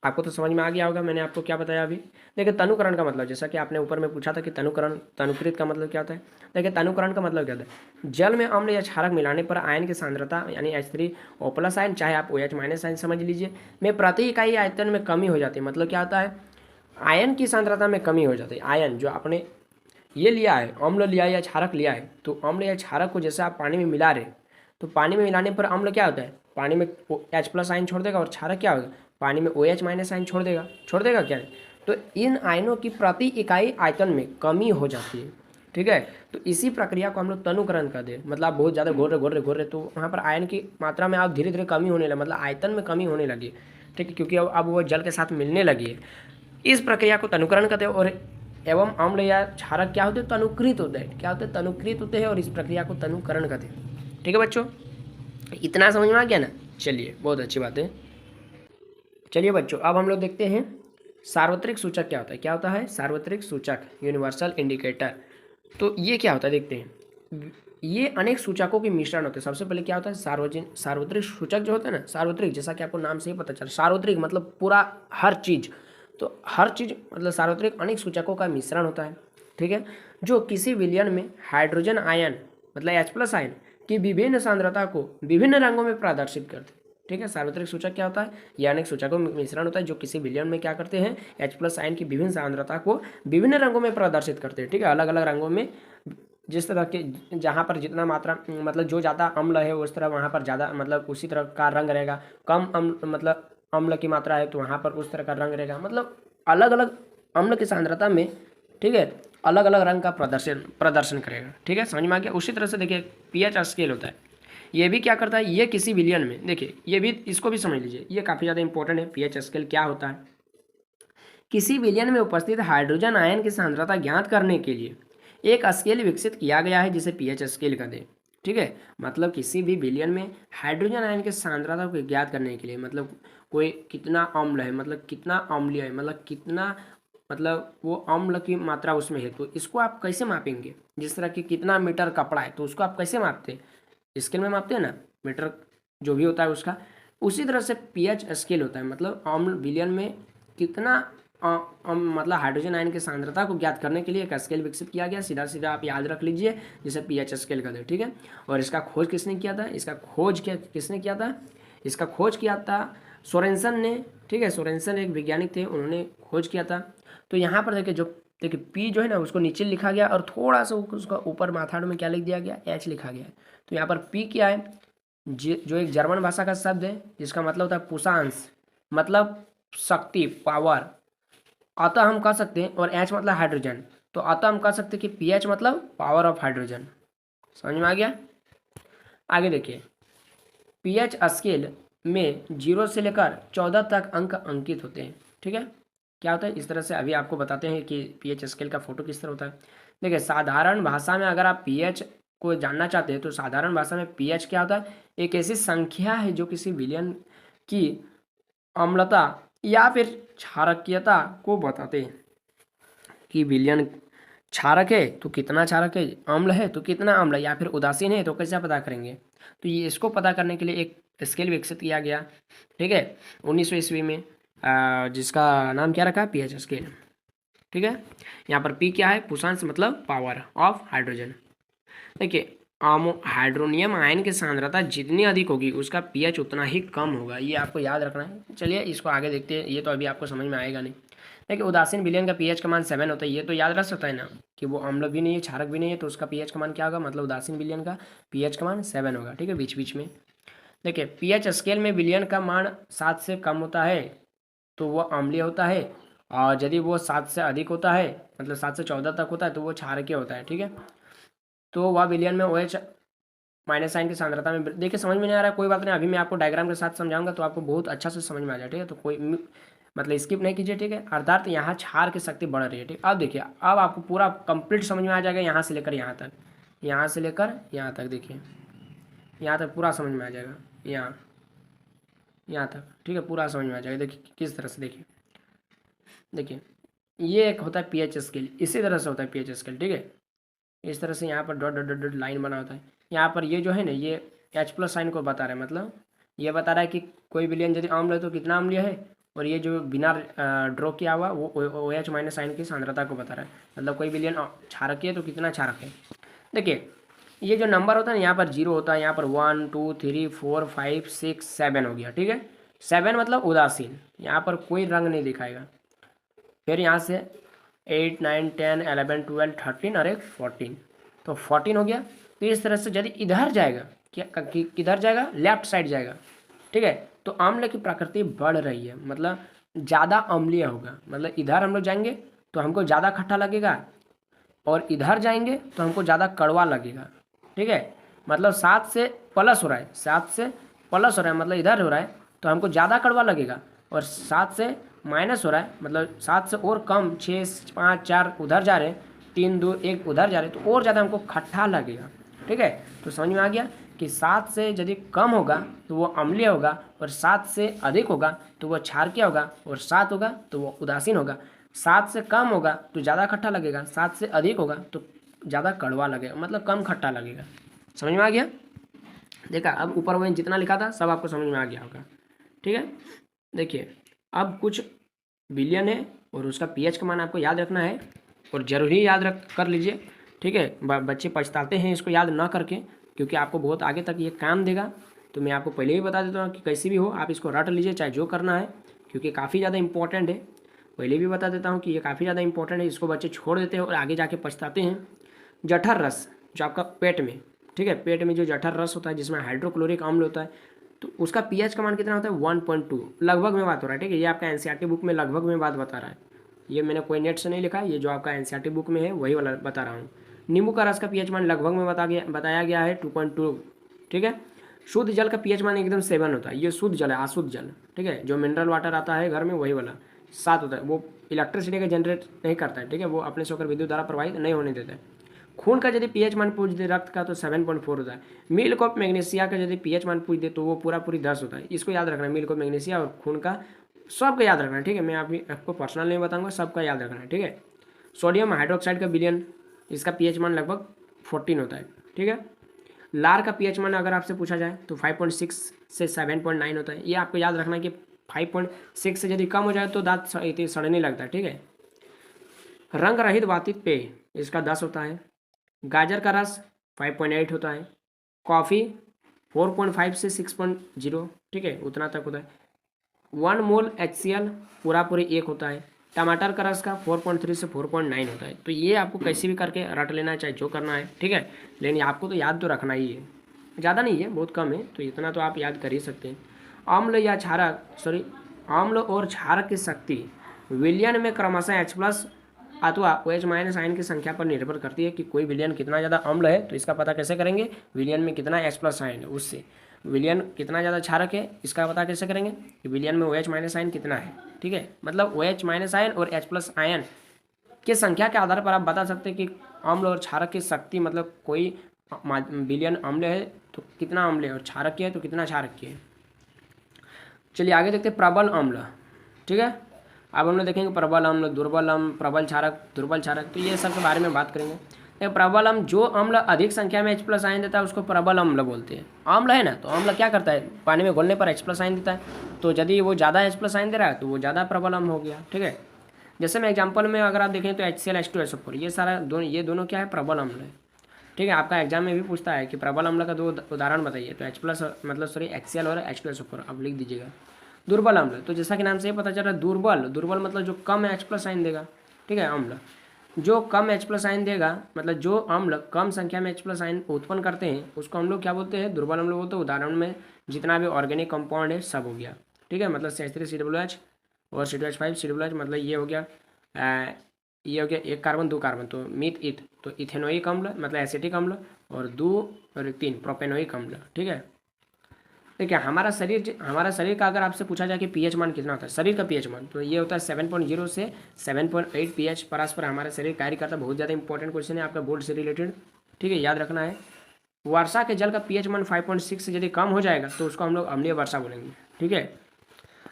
S1: आपको तो समझ में आ गया होगा मैंने आपको क्या बताया अभी। देखिए तनुकरण का मतलब, जैसा कि आपने ऊपर में पूछा था कि तनुकृत का मतलब क्या होता है। देखिए तनुकरण का मतलब क्या होता है, जल में अम्ल या क्षारक मिलाने पर आयन की सांद्रता यानी H3O+ आयन, चाहे आप OH- आयन समझ लीजिए, में प्रति इकाई आयतन में कमी हो जाती है। मतलब क्या होता है, आयन की सांद्रता में कमी हो जाती है। आयन जो आपने ये लिया है, अम्ल लिया है या क्षारक लिया है, तो अम्ल या क्षारक को जैसे आप पानी में मिला रहे, तो पानी में मिलाने पर अम्ल क्या होता है, पानी में H+ आयन छोड़ देगा और क्षारक क्या होगा, पानी में OH- आयन छोड़ देगा क्या है? तो इन आयनों की प्रति इकाई आयतन में कमी हो जाती है। ठीक है, तो इसी प्रक्रिया को हम लोग तनुकरण कर दे, मतलब आप बहुत ज़्यादा घोर रहे तो वहाँ पर आयन की मात्रा में आप धीरे धीरे कमी होने लगे, मतलब आयतन में कमी होने लगी। ठीक है, क्योंकि अब वो जल के साथ मिलने लगी है। इस प्रक्रिया को तनुकरण कहते हैं। और एवं अम्ल या क्षारक क्या होते हैं, तनुकृत होते हैं। क्या होते हैं, तनुकृत होते हैं, और इस प्रक्रिया को तनुकरण कहते हैं। ठीक है बच्चों, इतना समझ में आ गया ना? चलिए, बहुत अच्छी बात है। चलिए बच्चों, अब हम लोग देखते हैं सार्वत्रिक सूचक क्या होता है। क्या होता है सार्वत्रिक सूचक, यूनिवर्सल इंडिकेटर। तो ये क्या होता है देखते हैं। ये अनेक सूचकों के मिश्रण होते हैं। सबसे पहले क्या होता है, सार्वत्रिक सूचक जो होता है ना, सार्वत्रिक जैसा कि आपको नाम से ही पता चला, सार्वत्रिक मतलब पूरा हर चीज़, तो हर चीज़ मतलब सार्वत्रिक अनेक सूचकों का मिश्रण होता है। ठीक है, जो किसी विलयन में हाइड्रोजन आयन मतलब H+ आयन की विभिन्न सांद्रता को विभिन्न रंगों में प्रदर्शित करते हैं। ठीक है, सार्वत्रिक सूचक क्या होता है, यह अनेक सूचकों में मिश्रण होता है जो किसी विलयन में क्या करते हैं, H+ आयन की विभिन्न सांद्रता को विभिन्न रंगों में प्रदर्शित करते हैं। ठीक है, अलग अलग रंगों में, जिस तरह के, जहाँ पर जितना मात्रा मतलब जो ज़्यादा अम्ल है उस तरह वहाँ पर ज़्यादा मतलब उसी तरह का रंग रहेगा। कम अम्ल मतलब अम्ल की मात्रा है तो वहाँ पर उस तरह का रंग रहेगा। मतलब अलग अलग अम्ल की सांद्रता में, ठीक है, अलग अलग रंग का प्रदर्शन करेगा। ठीक है, समझ में आ गया। उसी तरह से देखिए pH स्केल होता है, ये भी क्या करता है, ये किसी विलयन में, देखिए ये भी, इसको भी समझ लीजिए, ये काफ़ी ज़्यादा इंपॉर्टेंट है। pH स्केल क्या होता है, किसी विलयन में उपस्थित हाइड्रोजन आयन की सांद्रता ज्ञात करने के लिए एक स्केल विकसित किया गया है जिसे पीएच स्केल कहते हैं। ठीक है, मतलब किसी भी विलयन में हाइड्रोजन आयन की सांद्रता को ज्ञात करने के लिए, मतलब कोई कितना अम्ल है, मतलब कितना अम्लीय है, मतलब कितना, मतलब वो अम्ल की मात्रा उसमें है, तो इसको आप कैसे मापेंगे। जिस तरह कि कितना मीटर कपड़ा है तो उसको आप कैसे मापते हैं, स्केल में मापते हैं ना, मीटर जो भी होता है उसका। उसी तरह से पीएच स्केल होता है, मतलब अम्ल विलयन में कितना मतलब हाइड्रोजन आयन की सांद्रता को ज्ञात करने के लिए एक स्केल विकसित किया गया। सीधा सीधा आप याद रख लीजिए, जिसे पीएच स्केल कहते हैं। ठीक है, और इसका खोज किसने किया था, इसका खोज किसने किया था, इसका खोज किया था सोरेनसन ने। ठीक है, सोरेनसन एक वैज्ञानिक थे, उन्होंने खोज किया था। तो यहाँ पर देखिए पी जो है ना उसको नीचे लिखा गया और थोड़ा सा उसका ऊपर माथाड़ में क्या लिख दिया गया, एच लिखा गया है। तो यहाँ पर पी क्या है, जो एक जर्मन भाषा का शब्द है जिसका मतलब होता है पुशांश, मतलब शक्ति, पावर। अतः हम कह सकते हैं, और एच मतलब हाइड्रोजन, तो अतः हम कह सकते हैं कि पीएच मतलब पावर ऑफ हाइड्रोजन। समझ में आ गया। आगे देखिए, पीएच स्केल में 0 से लेकर 14 तक अंक अंकित होते हैं। ठीक है, क्या होता है इस तरह से अभी आपको बताते हैं कि पीएच स्केल का फोटो किस तरह होता है। देखिए, साधारण भाषा में अगर आप पीएच को जानना चाहते हैं तो साधारण भाषा में पीएच क्या होता है, एक ऐसी संख्या है जो किसी विलयन की अम्लता या फिर क्षारकीयता को बताते हैं। कि विलयन क्षारक है तो कितना क्षारक है, अम्ल है तो कितना अम्ल है, या फिर उदासीन है तो कैसे पता करेंगे। तो ये इसको पता करने के लिए एक स्केल विकसित किया गया। ठीक है, 1900 ईस्वी में, जिसका नाम क्या रखा, पीएच स्केल। ठीक है, यहाँ पर पी क्या है, पुशांश मतलब पावर ऑफ हाइड्रोजन। देखिए, हाइड्रोनियम आयन की सांद्रता जितनी अधिक होगी उसका पीएच उतना ही कम होगा, ये आपको याद रखना है। चलिए इसको आगे देखते हैं, ये तो अभी आपको समझ में आएगा नहीं। देखिए, उदासीन विलयन का पीएच का मान 7 होता है, ये तो याद रख सकता है ना कि वो अम्ल भी नहीं है, क्षारक भी नहीं है, तो उसका पीएच का मान क्या होगा, मतलब उदासीन विलयन का पीएच का मान 7 होगा। ठीक है, बीच बीच में देखिए, पीएच स्केल में विलयन का मान 7 से कम होता है तो वो अम्लीय होता है, और यदि वो 7 से अधिक होता है, मतलब 7 से 14 तक होता है, तो वो क्षारकीय होता है। ठीक है, तो वह विलयन में OH माइनस साइन की सांद्रता में, देखिए समझ में नहीं आ रहा है कोई बात नहीं, अभी मैं आपको डायग्राम के साथ समझाऊंगा तो आपको बहुत अच्छा से समझ में आ जाए। ठीक है, तो कोई मतलब स्किप नहीं कीजिए। ठीक है, अर्थात यहाँ क्षार की शक्ति बढ़ रही है। ठीक, अब देखिए, अब आपको पूरा कंप्लीट समझ में आ जाएगा, यहाँ से लेकर यहाँ तक, यहाँ से लेकर यहाँ तक, देखिए यहाँ तक पूरा समझ में आ जाएगा, यहाँ तक। ठीक है, पूरा समझ में आ जाएगा। देखिए किस तरह से, देखिए ये एक होता है पीएच स्केल, इसी तरह से होता है पीएच स्केल। ठीक है, इस तरह से यहाँ पर dot dot dot dot line बना होता है। यहाँ पर ये जो है ना, ये H+ साइन को बता रहा है, मतलब ये बता रहा है कि कोई विलयन यदि अम्ल है तो कितना अम्लीय है, और ये जो बिना ड्रॉ किया हुआ वो OH माइनस साइन की सांद्रता को बता रहा है, मतलब कोई विलयन क्षारक है तो कितना क्षारक है। देखिए, ये जो नंबर होता है ना, यहाँ पर 0 होता है, यहाँ पर 1 2 3 4 5 6 7 हो गया। ठीक है, 7 मतलब उदासीन, यहाँ पर कोई रंग नहीं दिखाएगा। फिर यहाँ से 8 9 10 11 12 13 और एक 14, तो 14 हो गया। तो इस तरह से यदि इधर जाएगा, क्या किधर जाएगा, लेफ्ट साइड जाएगा। ठीक है, तो अम्ल की प्रकृति बढ़ रही है, मतलब ज़्यादा अम्लीय होगा, मतलब इधर हम लोग जाएंगे तो हमको ज़्यादा खट्टा लगेगा, और इधर जाएंगे तो हमको ज़्यादा कड़वा लगेगा। ठीक है, मतलब 7 से प्लस हो रहा है, 7 से प्लस हो रहा है, मतलब इधर हो रहा है तो हमको ज़्यादा कड़वा लगेगा, और 7 से माइनस हो रहा है, मतलब 7 से और कम, 6 5 4 उधर जा रहे हैं, 3 2 1 उधर जा रहे हैं, तो और ज़्यादा हमको खट्टा लगेगा। ठीक है, तो समझ में आ गया कि 7 से यदि कम होगा तो वो अम्लीय होगा, और 7 से अधिक होगा तो वो क्षारकीय होगा, और 7 होगा तो वो उदासीन होगा। 7 से कम होगा तो ज़्यादा खट्टा लगेगा, 7 से अधिक होगा तो ज़्यादा कड़वा लगेगा, मतलब कम खट्टा लगेगा। समझ में आ गया। देखा, अब ऊपर में जितना लिखा था सब आपको समझ में आ गया होगा। ठीक है, देखिए अब कुछ विलयन है और उसका पीएच का मान आपको याद रखना है, और ज़रूरी याद रख कर लीजिए। ठीक है, बच्चे पछताते हैं इसको याद ना करके, क्योंकि आपको बहुत आगे तक ये काम देगा। तो मैं आपको पहले ही बता देता हूँ कि कैसे भी हो आप इसको रट लीजिए, चाहे जो करना है, क्योंकि काफ़ी ज़्यादा इंपॉर्टेंट है। पहले भी बता देता हूँ कि ये काफ़ी ज़्यादा इंपॉर्टेंट है, इसको बच्चे छोड़ देते हैं और आगे जाके पछताते हैं। जठर रस जो आपका पेट में, ठीक है, पेट में जो जठर रस होता है जिसमें हाइड्रोक्लोरिक अम्ल होता है, तो उसका पीएच का मान कितना होता है, 1.2 लगभग में बात हो रहा है। ठीक है, ये आपका एनसीईआरटी बुक में लगभग में बात बता रहा है, ये मैंने कोई नेट से नहीं लिखा, ये जो आपका एनसीईआरटी बुक में है वही वाला बता रहा हूँ। नींबू का रस का पीएच मान लगभग में बताया गया है 2.2। ठीक है, शुद्ध जल का पीएच मान एकदम 7 होता है, ये शुद्ध जल है, अशुद्ध जल। ठीक है, जो मिनरल वाटर आता है घर में वही वाला, 7 होता है, वो इलेक्ट्रिसिटी का जनरेट नहीं करता है, ठीक है, वो अपने से होकर विद्युत धारा प्रवाहित नहीं होने देता है। खून का यदि पीएच मान पूछ दे रक्त का तो 7.4 होता है। मिल्क ऑफ मैग्नीशिया का यदि पीएच मान पूछ दे तो वो पूरी 10 होता है। इसको याद रखना है, मिल्क ऑफ मैग्नीशिया और खून का सबका याद रखना है, ठीक है। मैं अभी आपको पर्सनल नहीं बताऊंगा, सबका याद रखना है, ठीक है। सोडियम हाइड्रोक्साइड का विलयन, इसका पीएच मान लगभग 14 होता है, ठीक है। लार का पीएच मान अगर आपसे पूछा जाए तो 5.6 से 7.9 होता है। ये आपको याद रखना है कि 5.6 से यदि कम हो जाए तो दांत सड़ने लगता है, ठीक है। रंग रहित वातित पेय, इसका 10 होता है। गाजर का रस 5.8 होता है। कॉफ़ी 4.5 से 6.0, ठीक है, उतना तक होता है। 1 मोल HCl पूरी 1 होता है। टमाटर का रस का 4.3 से 4.9 होता है। तो ये आपको कैसे भी करके रट लेना है, चाहे जो करना है, ठीक है, लेकिन आपको तो याद तो रखना ही है। ज़्यादा नहीं है, बहुत कम है, तो इतना तो आप याद कर ही सकते हैं। अम्ल और क्षारक की शक्ति विलयन में क्रमशः H+ अथवा OH- आयन की संख्या पर निर्भर करती है कि कोई विलयन कितना ज़्यादा अम्ल है, तो इसका पता कैसे करेंगे, विलयन में कितना H+ आयन है उससे। विलयन कितना ज़्यादा क्षारक है इसका पता कैसे करेंगे कि विलयन में OH- आयन कितना है, ठीक है। मतलब OH- आयन और H+ आयन की संख्या के आधार पर आप बता सकते हैं कि अम्ल और क्षारक की शक्ति, मतलब कोई विलयन अम्ल है तो कितना अम्ल है और क्षारक है तो कितना क्षारक है। चलिए आगे देखते हैं प्रबल अम्ल, ठीक है। अब हम लोग देखेंगे प्रबल अम्ल, दुर्बल अम्ल, प्रबल क्षारक, दुर्बल क्षारक, तो ये सब के बारे में बात करेंगे। देखो प्रबल अम्ल, जो अम्ल अधिक संख्या में H+ आयन देता है उसको प्रबल अम्ल बोलते हैं। अम्ल है ना, तो अम्ल क्या करता है, पानी में घुलने पर H+ आयन देता है, तो यदि वो ज़्यादा H+ आयन दे रहा है तो वो ज़्यादा प्रबल अम्ल हो गया, ठीक है। जैसे मैं एग्जाम्पल में अगर आप देखें तो HCl H2SO4, ये दोनों क्या है, प्रबल अम्ल है, ठीक है। आपका एग्जाम में भी पूछता है कि प्रबल अम्ल का 2 उदाहरण बताइए, तो HCl और H2SO4 आप लिख दीजिएगा। दुर्बल अम्ल, तो जैसा कि नाम से ही पता चल रहा है, दुर्बल मतलब जो कम H+ आयन देगा, ठीक है। अम्ल जो कम H+ आयन देगा, मतलब जो अम्ल कम संख्या में H+ आयन उत्पन्न करते हैं उसको हम लोग क्या बोलते हैं, दुर्बल अम्ल बोलते हैं। उदाहरण में जितना भी ऑर्गेनिक कंपाउंड है सब हो गया, ठीक है। मतलब CH3COOH और C2H5COOH, मतलब ये हो गया एक कार्बन 2 कार्बन, तो मीथ ईथ, तो इथेनोइक अम्ल मतलब एसिटिक अम्ल, और 2 और 3 प्रोपेनोइक अम्ल, ठीक है। देखिए हमारा शरीर का अगर आपसे पूछा जाए कि पीएच मान कितना होता है, शरीर का पीएच मान, तो ये होता है 7.0 से 7.8 पीएच परस्पर हमारा शरीर कार्य करता है। बहुत ज़्यादा इंपॉर्टेंट क्वेश्चन है आपका बोर्ड से रिलेटेड, ठीक है, याद रखना है। वर्षा के जल का पीएच मान 5.6 से यदि कम हो जाएगा तो उसको हम लोग अम्लीय वर्षा बोलेंगे, ठीक है।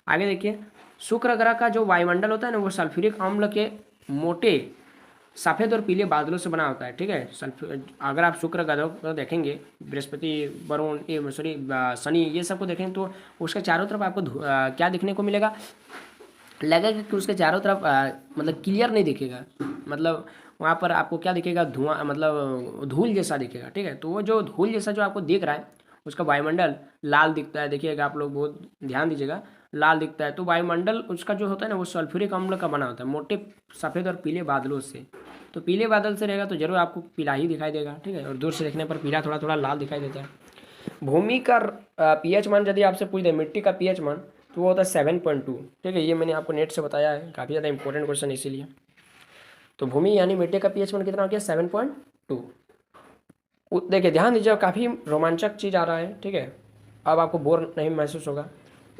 S1: आगे देखिए, शुक्र ग्रह का जो वायुमंडल होता है ना, वो सल्फ्यूरिक अम्ल के मोटे सफ़ेद और पीले बादलों से बना होता है, ठीक है। अगर आप शुक्र ग्रह को देखेंगे, बृहस्पति, वरुण, सॉरी शनि, ये सब को देखेंगे तो उसके चारों तरफ आपको क्या दिखने को मिलेगा, लगेगा कि उसके चारों तरफ मतलब क्लियर नहीं दिखेगा, मतलब वहाँ पर आपको क्या दिखेगा, धुआं, मतलब धूल जैसा दिखेगा, ठीक है। तो वो जो धूल जैसा जो आपको दिख रहा है उसका वायुमंडल लाल दिखता है, देखिएगा आप लोग बहुत ध्यान दीजिएगा, लाल दिखता है। तो वायुमंडल उसका जो होता है ना वो सल्फ्यूरिक अम्ल का बना होता है, मोटे सफ़ेद और पीले बादलों से। तो पीले बादल से रहेगा तो जरूर आपको पीला ही दिखाई देगा, ठीक है, और दूर से देखने पर पीला थोड़ा थोड़ा लाल दिखाई देता है। भूमि का पीएच मान यदि आपसे पूछ दे, मिट्टी का पीएच मान, तो वो होता है 7.2, ठीक है। ये मैंने आपको नेट से बताया है, काफ़ी ज़्यादा इंपॉर्टेंट क्वेश्चन इसीलिए। तो भूमि यानी मिट्टी का पीएच मान कितना हो गया, 7.2। देखिए ध्यान दीजिए, काफ़ी रोमांचक चीज़ आ रहा है, ठीक है। अब आपको बोर नहीं महसूस होगा।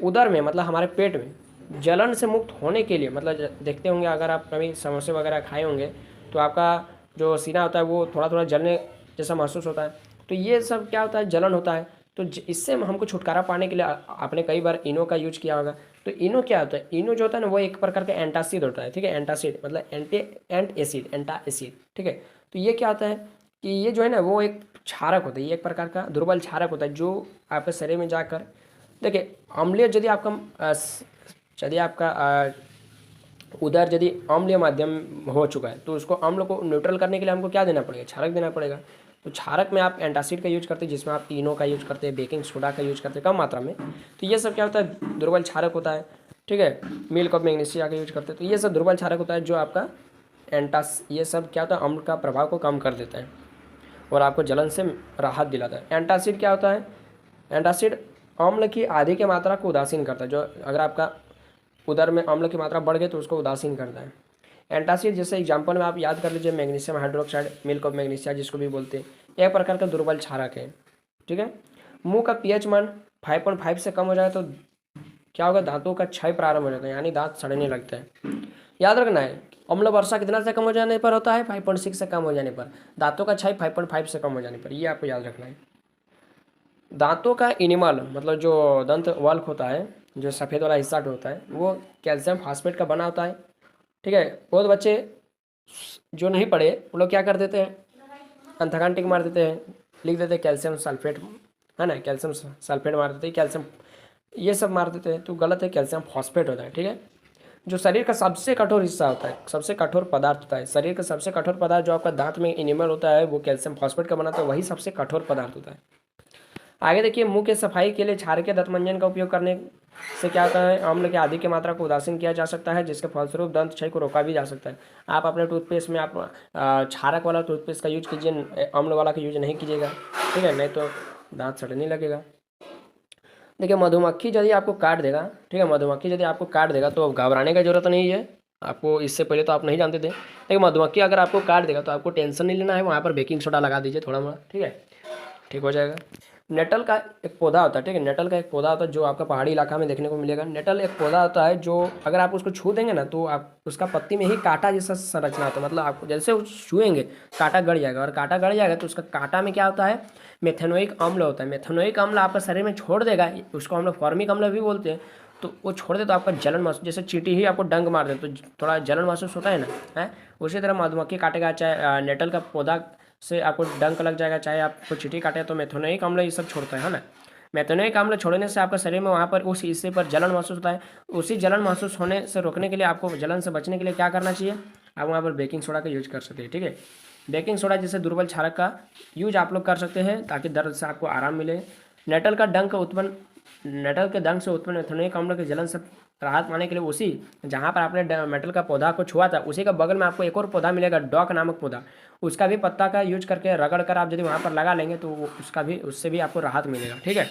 S1: उदर में मतलब हमारे पेट में जलन से मुक्त होने के लिए, मतलब देखते होंगे अगर आप कभी समोसे वगैरह खाए होंगे तो आपका जो सीना होता है वो थोड़ा थोड़ा जलने जैसा महसूस होता है। तो ये सब क्या होता है, जलन होता है। तो इससे हमको छुटकारा पाने के लिए आपने कई बार इनो का यूज किया होगा। तो इनो क्या होता है, इनो जो होता है ना वो एक प्रकार का एंटासिड होता है, ठीक है। एंटासिड मतलब एंटा एसिड, ठीक है। तो ये क्या होता है कि ये जो है ना वो एक क्षारक होता है, ये एक प्रकार का दुर्बल क्षारक होता है जो आपके शरीर में जाकर, देखिए अम्लीय यदि आपका उधर यदि अम्लीय माध्यम हो चुका है तो उसको अम्ल को न्यूट्रल करने के लिए हमको क्या देना पड़ेगा, क्षारक देना पड़ेगा। तो क्षारक में आप एंटासिड का यूज करते हैं, जिसमें आप इनो का यूज करते हैं, बेकिंग सोडा का यूज करते हैं कम मात्रा में। तो ये सब क्या होता है, दुर्बल क्षारक होता है, ठीक है। मिल्क ऑफ मैग्नीशिया का यूज करते हैं, तो ये सब दुर्बल क्षारक होता है जो आपका ये सब क्या होता है, अम्ल का प्रभाव को कम कर देता है और आपको जलन से राहत दिलाता है। एंटासिड क्या होता है, एंटासिड अम्ल की आधी की मात्रा को उदासीन करता है। जो अगर आपका उदर में अम्ल की मात्रा बढ़ गई तो उसको उदासीन करता है। एंटासिड जैसे एग्जांपल में आप याद कर लीजिए, magnesium hydroxide, milk of magnesia जिसको भी बोलते हैं, एक प्रकार का दुर्बल क्षारक है, ठीक है। मुंह का पीएच मान 5.5 से कम हो जाए तो क्या होगा, दांतों का क्षय प्रारंभ हो जाता है, यानी दांत सड़ने लगता है। याद रखना है, अम्ल वर्षा कितना से कम हो जाने पर होता है, 5.6 से कम हो जाने पर। दांतों का क्षय 5.5 से कम हो जाने पर, ये आपको याद रखना है। दांतों का इनिमल मतलब जो दंत वल्क होता है, जो सफ़ेद वाला हिस्सा होता है, वो कैल्शियम फास्फेट का बना होता है। ठीक है, बहुत बच्चे जो नहीं पढ़े वो लोग क्या कर देते हैं, अंथकान टिक मार देते हैं, लिख देते हैं कैल्शियम सल्फेट, है ना, कैल्शियम सल्फेट मार देते हैं, कैल्शियम ये सब मार देते हैं, तो गलत है, कैल्शियम फॉस्फेट होता है। ठीक है, जो शरीर का सबसे कठोर हिस्सा होता है, सबसे कठोर पदार्थ होता है, शरीर का सबसे कठोर पदार्थ जो आपका दांत में इनिमल होता है वो कैल्शियम फॉस्फेट का बनाता है, वही सबसे कठोर पदार्थ होता है। आगे देखिए, मुंह के सफाई के लिए क्षारकीय दंतमंजन का उपयोग करने से क्या होता है, अम्ल के आदि की मात्रा को उदासीन किया जा सकता है, जिसके फलस्वरूप दंत क्षय को रोका भी जा सकता है। आप अपने टूथपेस्ट में आप क्षारक वाला टूथपेस्ट का यूज कीजिए, अम्ल वाला का यूज नहीं कीजिएगा। ठीक है, नहीं तो दांत सड़ने लगेगा। देखिए, मधुमक्खी यदि आपको काट देगा, ठीक है, मधुमक्खी यदि आपको काट देगा तो घबराने की जरूरत नहीं है आपको, इससे पहले तो आप नहीं जानते थे। लेकिन मधुमक्खी अगर आपको काट देगा तो आपको टेंशन नहीं लेना है, वहाँ पर बेकिंग सोडा लगा दीजिए थोड़ा मोड़ा, ठीक है, ठीक हो जाएगा। नेटल का एक पौधा होता है, ठीक है, नेटल का एक पौधा होता है जो आपका पहाड़ी इलाका में देखने को मिलेगा। नेटल एक पौधा होता है जो अगर आप उसको छू देंगे ना तो आप उसका पत्ती में ही कांटा जैसा संरचना होता है, मतलब आप जैसे छुएंगे कांटा गड़ जाएगा, और कांटा गड़ जाएगा तो उसका कांटा में क्या होता है, मेथेनोइक अम्ल होता है। मेथेनोइक अम्ल आपका शरीर में छोड़ देगा, उसको हम लोग फॉर्मिक अम्ल भी बोलते हैं। तो वो छोड़ दे तो आपका जलन महसूस, जैसे चींटी ही आपको डंक मार दे तो थोड़ा जलन महसूस होता है ना, है उसी तरह मधुमक्खी काटेगा, चाहे नेटल का पौधा से आपको डंक लग जाएगा, चाहे आपको चींटी काटे, तो मेथेनोइक अम्ल ये सब छोड़ता है ना। मेथेनोइक अम्ल छोड़ने से आपका शरीर में वहाँ पर उस हिस्से पर जलन महसूस होता है। उसी जलन महसूस होने से रोकने के लिए, आपको जलन से बचने के लिए क्या करना चाहिए, आप वहाँ पर बेकिंग सोडा का यूज कर सकते हैं। ठीक है, बेकिंग सोडा जैसे दुर्बल क्षारक का यूज आप लोग कर सकते हैं ताकि दर्द से आपको आराम मिले। नेटल का डंक उत्पन्न नेटल के डंक से उत्पन्न मेथेनोइक अम्ल के जलन से राहत पाने के लिए उसी जहाँ पर आपने मेटल का पौधा को छुआ था उसी का बगल में आपको एक और पौधा मिलेगा, डॉक नामक पौधा, उसका भी पत्ता का यूज करके रगड़ कर आप यदि वहाँ पर लगा लेंगे तो उससे भी आपको राहत मिलेगा। ठीक है,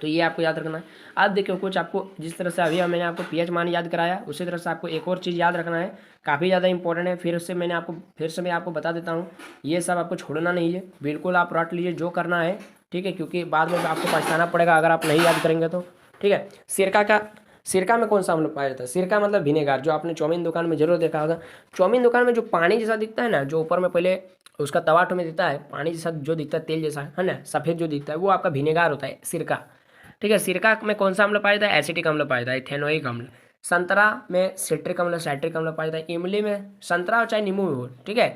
S1: तो ये आपको याद रखना है। अब देखिए, कुछ आपको जिस तरह से अभी मैंने आपको पीएच मान याद कराया, उसी तरह से आपको एक और चीज़ याद रखना है, काफ़ी ज़्यादा इंपॉर्टेंट है। फिर से मैं आपको बता देता हूँ, ये सब आपको छोड़ना नहीं है, बिल्कुल आप रट लीजिए जो करना है। ठीक है, क्योंकि बाद में आपको पछताना पड़ेगा अगर आप नहीं याद करेंगे तो। ठीक है, सिरका में कौन सा अम्ल पाया जाता है, सिरका मतलब विनेगार, जो आपने चाउमीन दुकान में जरूर देखा होगा। चाउमीन दुकान में जो पानी जैसा दिखता है ना, जो ऊपर में पहले उसका तवा में दिखता है पानी जैसा, जो दिखता है तेल जैसा, है ना, सफ़ेद जो दिखता है वो आपका विनेगार होता है, सिरका। ठीक है, सिरका में कौन सा अम्ल पाया जाता है, एसिटिक अम्ल पाया जाता है, इथेनोइक अम्ल। संतरा में सिट्रिक अम्ल, साइट्रिक अम्ल पाया जाता है। इमली में, संतरा हो चाहे नींबू हो, ठीक है,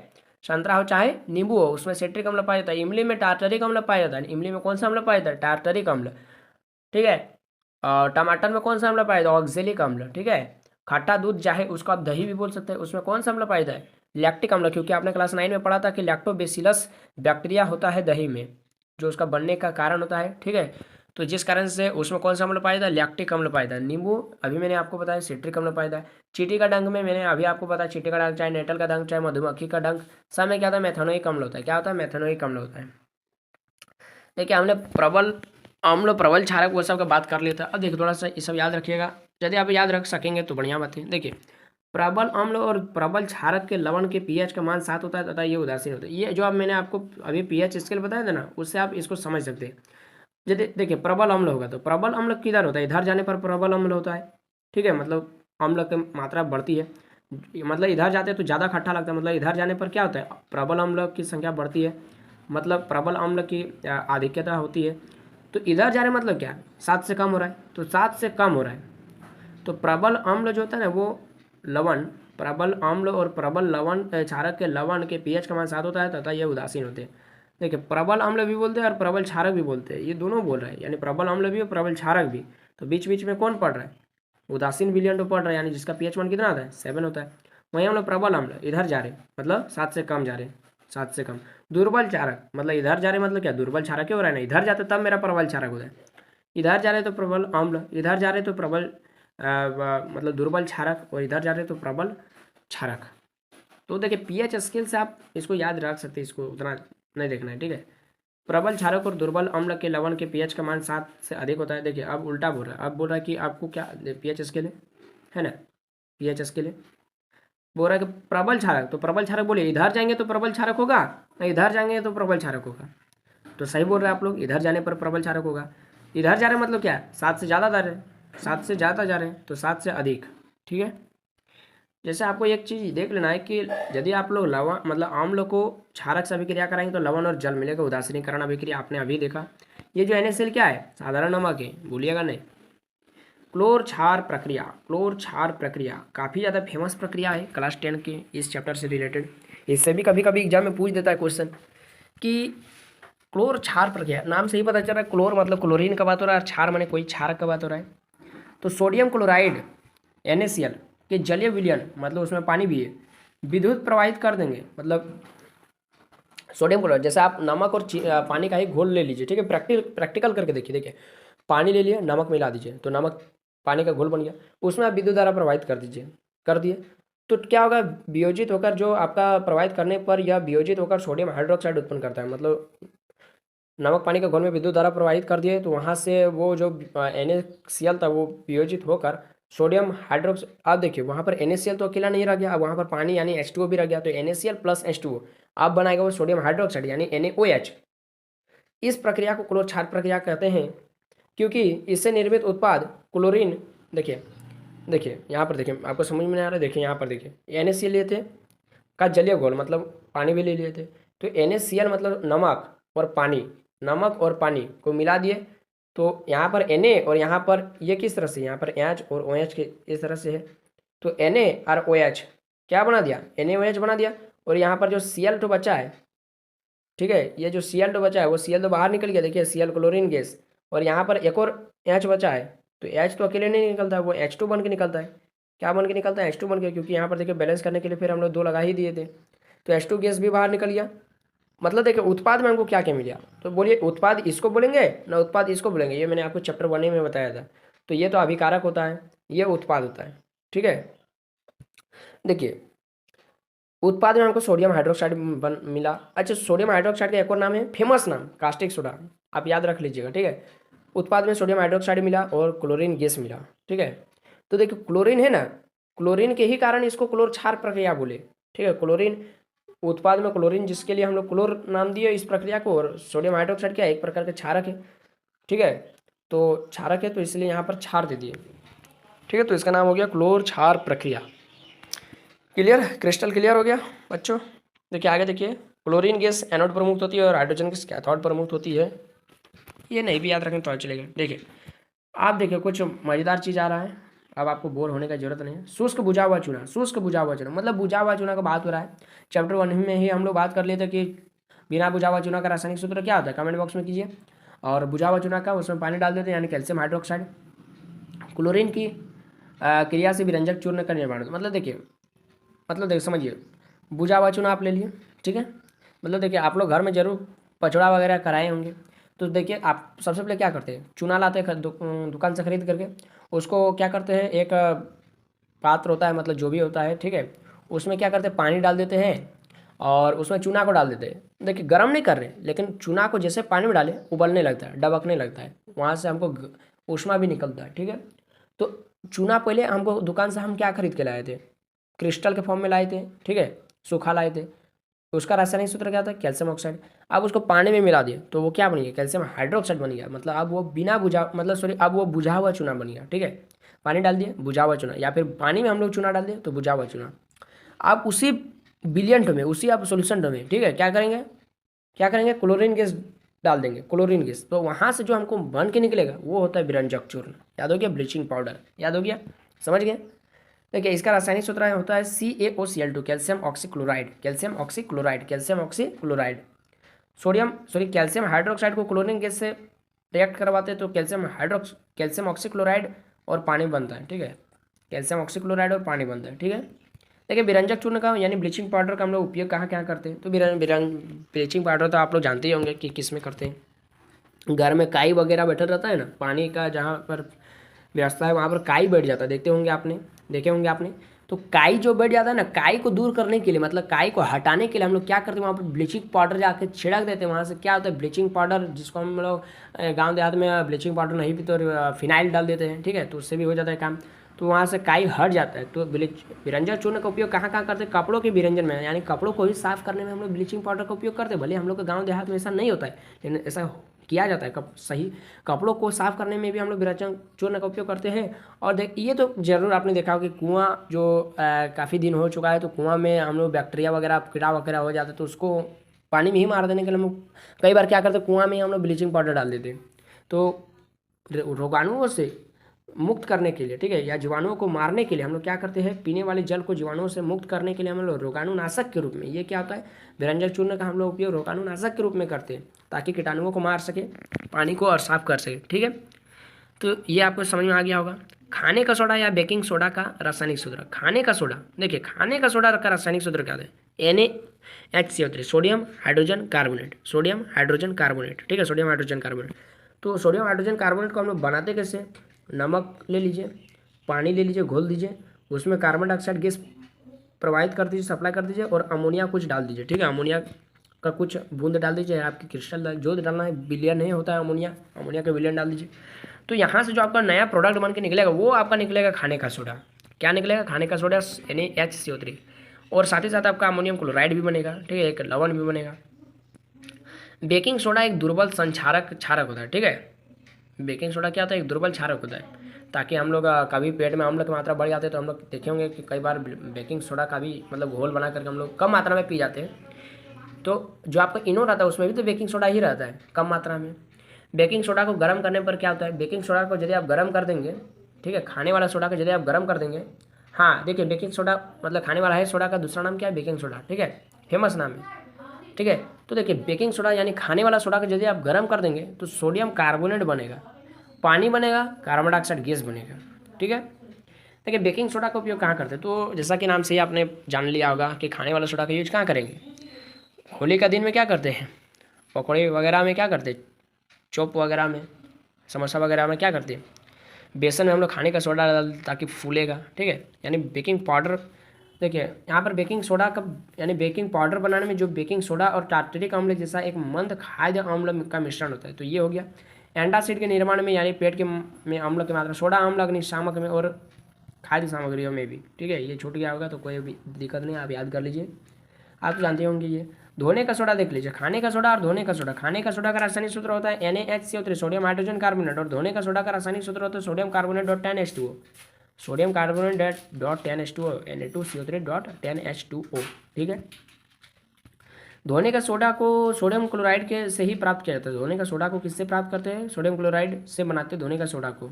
S1: संतरा हो चाहे नींबू हो, उसमें सिट्रिक अम्ल पाया जाता है। इमली में टार्टरिक अम्ल पाया जाता है। इमली में कौन सा अम्ल पाया जाता है, टार्टरिक अम्ल। ठीक है, और टमाटर में कौन सा अम्ल पाया जाता है, ऑक्जेलिक अम्ल। ठीक है, खट्टा दूध चाहे उसको आप दही भी बोल सकते हैं, उसमें कौन सा अम्ल पाया जाता है, लैक्टिक अम्ल, क्योंकि आपने क्लास 9 में पढ़ा था कि लैक्टोबैसिलस बैक्टीरिया होता है दही में, जो उसका बनने का कारण होता है। ठीक है, तो जिस कारण से उसमें कौन सा अम्ल पाया जाता है, लैक्टिक अम्ल पाया जाता है। नींबू अभी मैंने आपको बताया सिट्रिक अम्ल पाया जाता है। चींटी का डंक में मैंने अभी आपको बताया, चींटी का डंक चाहे नेटल का डंक चाहे मधुमक्खी का डंक, सब में क्या होता है, मेथेनोइक अम्ल होता है। क्या होता है, मेथेनोइक अम्ल होता है। देखिए, हमने प्रबल अम्ल, प्रबल क्षारक वो सब का बात कर लिया था। अब देखिए, थोड़ा सा ये सब याद रखिएगा, यदि आप याद रख सकेंगे तो बढ़िया बात है। देखिए, प्रबल अम्ल और प्रबल क्षारक के लवण के पीएच का मान 7 होता है तथा ये उदासीन होता है। ये जो अब मैंने आपको अभी पीएच स्केल बताया था ना, उससे आप इसको समझ सकते हैं। यदि देखिए, प्रबल अम्ल होगा तो प्रबल अम्ल किधर होता है, इधर जाने पर प्रबल अम्ल होता है। ठीक है, मतलब अम्ल की मात्रा बढ़ती है, मतलब इधर जाते हैं तो ज़्यादा खट्टा लगता है, मतलब इधर जाने पर क्या होता है, प्रबल अम्ल की संख्या बढ़ती है, मतलब प्रबल अम्ल की आधिक्यता होती है। तो इधर जा रहे मतलब क्या, 7 से कम हो रहा है, तो 7 से कम हो रहा है तो प्रबल अम्ल जो होता है ना वो लवण, प्रबल अम्ल और प्रबल लवण क्षारक के लवण के पीएच का मान 7 होता है तथा ये उदासीन होते हैं। देखिए, प्रबल अम्ल भी बोलते हैं और प्रबल क्षारक भी बोलते हैं, ये दोनों बोल रहे हैं, यानी प्रबल अम्ल भी और प्रबल क्षारक भी। तो बीच बीच में कौन पढ़ रहा है, उदासीन विलयन तो पढ़ रहा है, यानी जिसका पीएच मान कितना आता है, 7 होता है। वहीं हम लोग प्रबल अम्ल इधर जा रहे मतलब 7 से कम जा रहे, 7 से कम। दुर्बल क्षारक मतलब इधर जा रहे मतलब क्या, दुर्बल क्षारक क्यों हो रहा है ना, इधर जाते तब मेरा प्रबल क्षारक होता है, इधर जा रहे तो प्रबल अम्ल, इधर जा रहे तो प्रबल मतलब दुर्बल क्षारक, और इधर जा रहे तो प्रबल क्षारक। तो देखिए, पीएच स्केल से आप इसको याद रख सकते हैं, इसको उतना नहीं देखना है। ठीक है, प्रबल क्षारक और दुर्बल अम्ल के लवण के पीएच का मान 7 से अधिक होता है। देखिए, अब उल्टा बोल रहा है, अब बोल रहा है कि आपको क्या पीएच स्केल है ना, पीएच स्केल बोल रहा है कि प्रबल क्षारक, तो प्रबल क्षारक बोलिए इधर जाएंगे तो प्रबल क्षारक होगा, नहीं इधर जाएंगे तो प्रबल क्षारक होगा। तो सही बोल रहे हैं आप लोग, इधर जाने पर प्रबल क्षारक होगा। इधर जा रहे मतलब क्या, 7 से ज़्यादा दर है, 7 से ज़्यादा जा रहे हैं तो 7 से अधिक, ठीक है। जैसे आपको एक चीज़ देख लेना है कि यदि आप लोग लवण मतलब आम्ल को क्षारक से अभिक्रिया कराएंगे तो लवण और जल मिलेगा, उदासीनीकरण अभिक्रिया आपने अभी देखा। ये जो NaCl क्या है, साधारण नमक है, भूलिएगा नहीं। क्लोर क्षार प्रक्रिया, क्लोर क्षार प्रक्रिया काफ़ी ज़्यादा फेमस प्रक्रिया है क्लास 10 के इस चैप्टर से रिलेटेड। इससे भी कभी कभी एग्जाम में पूछ देता है क्वेश्चन कि क्लोर क्षार प्रक्रिया, नाम से ही पता चल रहा है क्लोर मतलब क्लोरीन का बात हो रहा है और क्षार माने कोई क्षारक का बात हो रहा है। तो सोडियम क्लोराइड NaCl के जलीय विलयन मतलब उसमें पानी भी है, विद्युत प्रवाहित कर देंगे। मतलब सोडियम क्लोराइड, जैसे आप नमक और पानी का ही घोल ले लीजिए, ठीक है। प्रैक्टिकल करके देखिए। देखिए पानी ले लिए, नमक मिला दीजिए तो नमक पानी का घोल बन गया, उसमें आप विद्युत धारा प्रवाहित कर दीजिए, कर दिए तो क्या होगा, वियोजित होकर जो आपका प्रवाहित करने पर यह वियोजित होकर सोडियम हाइड्रोक्साइड उत्पन्न करता है। मतलब नमक पानी का घोल में विद्युत धारा प्रवाहित कर दिए तो वहाँ से वो जो NaCl था वो वियोजित होकर सोडियम हाइड्रोक्साइड, आप देखिए वहाँ पर NaCl तो अकेला नहीं रह गया, अब वहाँ पर पानी यानी H2O भी रह गया, तो NaCl प्लस H2O अब बनाएगा वो सोडियम हाइड्रोक्साइड यानी NaOH। इस प्रक्रिया को क्लोर क्षार प्रक्रिया कहते हैं क्योंकि इससे निर्मित उत्पाद क्लोरीन, देखिए यहाँ पर देखिए, आपको समझ में नहीं आ रहा है, देखिए यहाँ पर देखिए NaCl लिए थे का जलीय घोल मतलब पानी भी ले लिए थे, तो NaCl मतलब नमक और पानी, नमक और पानी को मिला दिए तो यहाँ पर Na और यहाँ पर ये किस तरह से, यहाँ पर H और OH के इस तरह से है, तो Na और OH क्या बना दिया, NaOH बना दिया। और यहाँ पर जो Cl2 बचा है, ठीक है, ये जो Cl2 बचा है वो Cl2 बाहर निकल गया, देखिए Cl क्लोरीन गैस, और यहाँ पर एक और H बचा है, तो H तो अकेले नहीं निकलता है, वो H2 बन के निकलता है। क्या बन के निकलता है, H2 बन के, क्योंकि यहाँ पर देखिए बैलेंस करने के लिए फिर हम लोग 2 लगा ही दिए थे, तो H2 गैस भी बाहर निकल गया। मतलब देखिए उत्पाद में हमको क्या क्या मिल गया, तो बोलिए उत्पाद इसको बोलेंगे ना उत्पाद इसको बोलेंगे, ये मैंने आपको चैप्टर 1 में बताया था। तो ये तो अभिकारक होता है, ये उत्पाद होता है, ठीक है। देखिए उत्पाद में हमको सोडियम हाइड्रोक्साइड मिला। अच्छा, सोडियम हाइड्रोक्साइड का एक और नाम है, फेमस नाम, कास्टिक सोडा, आप याद रख लीजिएगा, ठीक है। उत्पाद में सोडियम हाइड्रोक्साइड मिला और क्लोरीन गैस मिला, ठीक है। तो देखिए क्लोरीन है ना, क्लोरीन के ही कारण इसको क्लोर क्षार प्रक्रिया बोले, ठीक है। क्लोरीन उत्पाद में क्लोरीन जिसके लिए हम लोग क्लोर नाम दिए इस प्रक्रिया को, और सोडियम हाइड्रोक्साइड क्या एक प्रकार का क्षारक है, ठीक है। तो क्षारक है तो इसलिए यहाँ पर क्षार दे दिए, ठीक है। तो इसका नाम हो गया क्लोर क्षार प्रक्रिया। क्लियर, क्रिस्टल क्लियर हो गया बच्चों। देखिए आगे देखिए, क्लोरीन गैस एनोड पर मुक्त होती है और हाइड्रोजन गैस कैथोड पर मुक्त होती है। ये नहीं भी याद रखें तो चलेगा। देखिए आप देखिए कुछ मज़ेदार चीज़ आ रहा है, अब आपको बोर होने का जरूरत नहीं है। शुष्क बुझा हुआ चूना, शुष्क बुझा हुआ चूना मतलब बुझा हुआ चूना का बात हो रहा है। चैप्टर 1 में ही हम लोग बात कर लेते कि बिना बुझा हुआ चूना का रासायनिक सूत्र क्या होता है, कमेंट बॉक्स में कीजिए। और बुझा हुआ चूना का, उसमें पानी डाल देते हैं यानी कैल्शियम हाइड्रोक्साइड। क्लोरीन की क्रिया से विरंजक चूर्ण का निर्माण होता है। मतलब देखिए समझिए, बुझा हुआ चूना आप ले लिए, ठीक है। मतलब देखिए आप लोग घर में जरूर पचड़ा वगैरह कराए होंगे, तो देखिए आप सबसे पहले क्या करते हैं, चूना लाते हैं दुकान से खरीद करके, उसको क्या करते हैं, एक पात्र होता है मतलब जो भी होता है, ठीक है, उसमें क्या करते हैं पानी डाल देते हैं और उसमें चूना को डाल देते हैं। देखिए गर्म नहीं कर रहे, लेकिन चूना को जैसे पानी में डाले उबलने लगता है, डबकने लगता है, वहाँ से हमको ऊष्मा भी निकलता है, ठीक है। तो चूना पहले हमको दुकान से हम क्या खरीद के लाए थे, क्रिस्टल के फॉर्म में लाए थे, ठीक है, सूखा लाए थे। उसका रासायनिक सूत्र क्या था, कैल्शियम ऑक्साइड। अब उसको पानी में मिला दिए तो वो क्या बन गया, कैल्शियम हाइड्रोक्साइड बन गया। मतलब अब वो बिना बुझा मतलब सॉरी अब वो बुझा हुआ चूना बन गया, ठीक है। पानी डाल दिए बुझा हुआ चूना, या फिर पानी में हम लोग चूना डाल दिए तो बुझा हुआ चूना। अब उसी बिलियंट में, उसी आप सोल्यूशन में, ठीक है, क्या करेंगे क्लोरीन गैस डाल देंगे, क्लोरीन गैस, तो वहाँ से जो हमको बन के निकलेगा वो होता है विरंजक चूर्ण। याद हो गया, ब्लीचिंग पाउडर, याद हो गया, समझ गए। देखिए इसका रासायनिक सूत्र होता है CaOCl2, calcium oxychloride, calcium oxychloride, calcium oxychloride. Calcium hydroxide को क्लोरीन गैस से रिएक्ट करवाते हैं तो कैल्शियम ऑक्सीक्लोराइड और पानी बनता है, ठीक है। कैल्शियम ऑक्सीक्लोराइड और पानी बनता है, ठीक है। देखिए विरंजक चूर्ण का यानी ब्लीचिंग पाउडर का हम लोग उपयोग कहाँ क्या करते हैं, तो ब्लीचिंग पाउडर तो आप लोग जानते ही होंगे कि किस में करते हैं। घर में काई वगैरह बैठा रहता है ना, पानी का जहाँ पर व्यवस्था है वहाँ पर काई बैठ जाता है, देखे होंगे आपने। तो काई जो बैठ जाता है ना, काई को दूर करने के लिए मतलब काई को हटाने के लिए हम लोग क्या करते हैं, वहाँ पर ब्लीचिंग पाउडर जाके छिड़क देते हैं। वहाँ से क्या होता है, ब्लीचिंग पाउडर जिसको हम लोग गाँव देहात में ब्लीचिंग पाउडर नहीं भी तो फिनाइल डाल देते हैं, ठीक है, तो उससे भी हो जाता है काम, तो वहाँ से काई हट जाता है। तो विरंजक चूर्ण का उपयोग कहाँ करते हैं, कपड़ों के विरंजन में, यानी कपड़ों को ही साफ करने में हम लोग ब्लीचिंग पाउडर का उपयोग करते हैं। भले हम लोग के गाँव देहात में ऐसा नहीं होता है, लेकिन ऐसा किया जाता है। सही कपड़ों को साफ करने में भी हम लोग विरेचन चूर्ण का उपयोग करते हैं। और ये तो जरूर आपने देखा हो कि कुआं जो काफ़ी दिन हो चुका है, तो कुआं में हम लोग बैक्टीरिया वगैरह कीड़ा वगैरह हो जाते, तो उसको पानी में ही मार देने के लिए हम लोग कई बार क्या करते हैं, कुआं में हम लोग ब्लीचिंग पाउडर डाल देते हैं। तो रोगाणुओं से मुक्त करने के लिए, ठीक है, या जीवाणुओं को मारने के लिए हम लोग क्या करते हैं, पीने वाले जल को जीवाणुओं से मुक्त करने के लिए हम लोग रोगाणुनाशक के रूप में, ये क्या होता है, विरंजक चूर्ण का हम लोग उपयोग रोगाणुनाशक के रूप में करते हैं, ताकि कीटाणुओं को मार सके, पानी को और साफ कर सके। ठीक है, तो ये आपको समझ में आ गया होगा। खाने का सोडा या बेकिंग सोडा का रासायनिक सूत्र। खाने का सोडा, देखिए खाने का सोडा का रासायनिक सूत्र क्या है, NaHCO3, sodium hydrogen carbonate, sodium hydrogen carbonate. ठीक है, सोडियम हाइड्रोजन कार्बोनेट। तो सोडियम हाइड्रोजन कार्बोनेट को हम लोग बनाते कैसे, नमक ले लीजिए, पानी ले लीजिए, घोल दीजिए, उसमें कार्बन डाइऑक्साइड गैस प्रवाहित कर दीजिए, सप्लाई कर दीजिए, और अमोनिया कुछ डाल दीजिए। ठीक है, अमोनिया का कुछ बूंद डाल दीजिए, आपकी क्रिस्टल जो डालना है, विलयन नहीं होता है अमोनिया का विलयन डाल दीजिए। तो यहाँ से जो आपका नया प्रोडक्ट बन के निकलेगा वो आपका निकलेगा खाने का सोडा। क्या निकलेगा, खाने का सोडा NaHCO3, और साथ ही साथ आपका अमोनियम क्लोराइड भी बनेगा। ठीक है, एक लवण भी बनेगा। बेकिंग सोडा एक दुर्बल क्षारक होता है। ठीक है, बेकिंग सोडा क्या होता है, एक दुर्बल क्षारक होता है, ताकि हम लोग कभी पेट में अम्ल की मात्रा बढ़ जाती है तो हम लोग देखे होंगे कि कई बार बेकिंग सोडा का भी मतलब घोल बना करके हम लोग कम मात्रा में पी जाते हैं। तो जो आपका इनो रहता है उसमें भी तो बेकिंग सोडा ही रहता है कम मात्रा में। बेकिंग सोडा को गर्म करने पर क्या होता है, बेकिंग सोडा को यदि आप गर्म कर देंगे, ठीक है, खाने वाला सोडा को यदि आप गर्म कर देंगे, हाँ देखिए बेकिंग सोडा मतलब खाने वाला है सोडा का दूसरा नाम क्या है, बेकिंग सोडा। ठीक है, फेमस नाम है। ठीक है, तो देखिए बेकिंग सोडा यानी खाने वाला सोडा को यदि आप गर्म कर देंगे तो सोडियम कार्बोनेट बनेगा, पानी बनेगा, कार्बन डाइऑक्साइड गैस बनेगा। ठीक है, देखिए बेकिंग सोडा का उपयोग कहाँ करते हैं, तो जैसा कि नाम से ही आपने जान लिया होगा कि खाने वाला सोडा का यूज कहाँ करेंगे, होली का दिन में क्या करते हैं, पकौड़े वगैरह में क्या करते हैं, चॉप वगैरह में, समोसा वगैरह में क्या करते हैं, बेसन में हम लोग खाने का सोडा डाल ताकि फूलेगा। ठीक है, यानी बेकिंग पाउडर, देखिए यहाँ पर बेकिंग सोडा का यानी बेकिंग पाउडर बनाने में जो बेकिंग सोडा और टार्टरिक अम्ल जैसा एक मंद खाद्य अम्ल का मिश्रण होता है। तो ये हो गया एंटासिड के निर्माण में, यानी पेट के में अम्ल की मात्रा, सोडा अम्ल अग्निशामक में और खाद्य सामग्रियों में भी। ठीक है, ये छूट गया होगा तो कोई भी दिक्कत नहीं, आप याद कर लीजिए, आप तो जानते होंगे। ये धोने का सोडा देख लीजिए, खाने का सोडा और धोने का सोडा। खाने का सोडा का रासायनिक सूत्र होता है NaHCO3, सोडियम हाइड्रोजन कार्बोनेट, और धोने का सोडा का रासायनिक सूत्र होता है sodium carbonate dot 10H2O, sodium carbonate dot 10H2O, Na2CO3 dot 10H2O। ठीक है, धोने का सोडा को सोडियम क्लोराइड के से ही प्राप्त किया जाता है। धोने का सोडा को किससे प्राप्त करते हैं, सोडियम क्लोराइड से बनाते हैं धोने का सोडा को।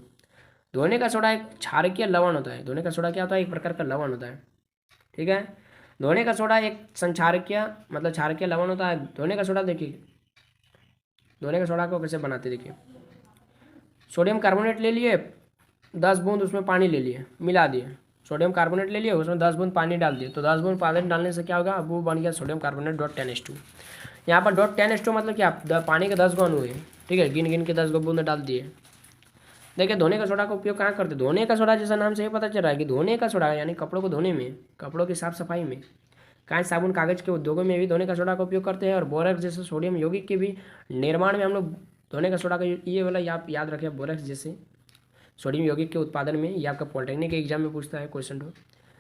S1: धोने का सोडा एक क्षारकीय लवण होता है। धोने का सोडा क्या होता है, एक प्रकार का लवण होता है। ठीक है, धोने का सोडा एक संक्षारकीय मतलब क्षारकीय लवण होता है। धोने का सोडा देखिए, धोने का सोडा को कैसे बनाते देखिए, सोडियम कार्बोनेट ले लिए, 10 बूंद उसमें पानी ले लिए, मिला दिए, सोडियम कार्बोनेट ले लिए, उसमें 10 बूंद पानी डाल दिए, तो 10 बूंद पानी डालने से क्या होगा, अब वो बन गया सोडियम कार्बोनेट डॉट 10H2। यहाँ पर डॉट 10H2 मतलब क्या, पानी के 10 गो अणु है। ठीक है, गिन गिन के 10 गो बूंद डाल दिए। देखिए धोने का सोडा का उपयोग कहाँ करते हैं, धोने का सोडा जैसा नाम से ही पता चल रहा है कि धोने का सोडा यानी कपड़ों को धोने में, कपड़ों की साफ सफाई में, कांच साबुन कागज के उद्योगों में भी धोने का सोडा का उपयोग करते हैं। और बोरेक्स जैसे सोडियम यौगिक के भी निर्माण में हम लोग धोने का सोडा का, ये वाला आप याद रखें, बोरेक्स जैसे सोडियम यौगिक के उत्पादन में, ये आपका पॉलिटेक्निक के एग्जाम में पूछता है क्वेश्चन हो।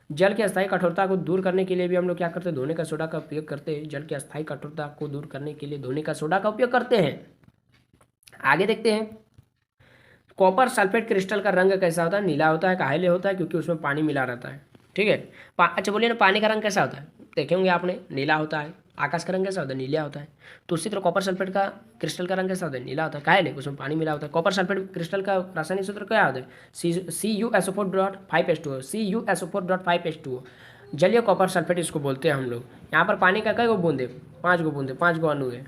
S1: जल की अस्थायी कठोरता को दूर करने के लिए भी हम लोग क्या करते हैं, धोने का सोडा का उपयोग करते हैं। जल की अस्थायी कठोरता को दूर करने के लिए धोने का सोडा का उपयोग करते हैं। आगे देखते हैं, कॉपर सल्फेट क्रिस्टल का रंग कैसा होता है, नीला होता है, काहे लिए होता है, क्योंकि उसमें पानी मिला रहता है। ठीक है, अच्छा बोलिए ना, पानी का रंग कैसा होता है, देखे होंगे आपने, नीला होता है। आकाश का रंग कैसा होता है, नीला होता है। तो उसी तरह कॉपर सल्फेट का क्रिस्टल का रंग कैसा होता है, नीला होता है, काहे लिए, उसमें पानी मिला होता है। कॉपर सल्फेट क्रिस्टल का रासायनिक सूत्र क्या होता है, CuSO4.5H2O, CuSO4.5H2O, जलीय कॉपर सल्फेट इसको बोलते हैं हम लोग। यहाँ पर पानी का कई गो बूंदे, 5 गो बूंदे, 5 गो अणु है।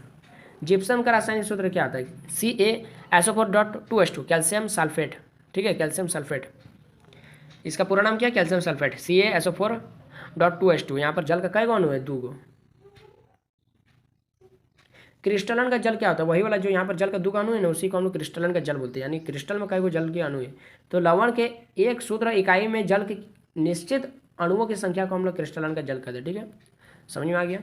S1: जिप्सम का रासायनिक सूत्र क्या आता है, CaSO4.2H2, कैल्शियम सल्फेट। ठीक है, कैल्शियम सल्फेट, इसका पूरा नाम क्या है, कैल्शियम सल्फेट, CaSO4.2H2। यहाँ पर जल का कई गो अणु है, 2 गो। क्रिस्टलन का जल क्या होता है, वही वाला जो यहाँ पर जल का 2 का अणु है ना, उसी को हम लोग क्रिस्टलन का जल बोलते हैं। यानी क्रिस्टल में कई गो जल के अणु है। तो लवण के एक सूत्र इकाई में जल की निश्चित अणुओं की संख्या को हम लोग क्रिस्टलन का जल कहते हैं। ठीक है, समझ में आ गया।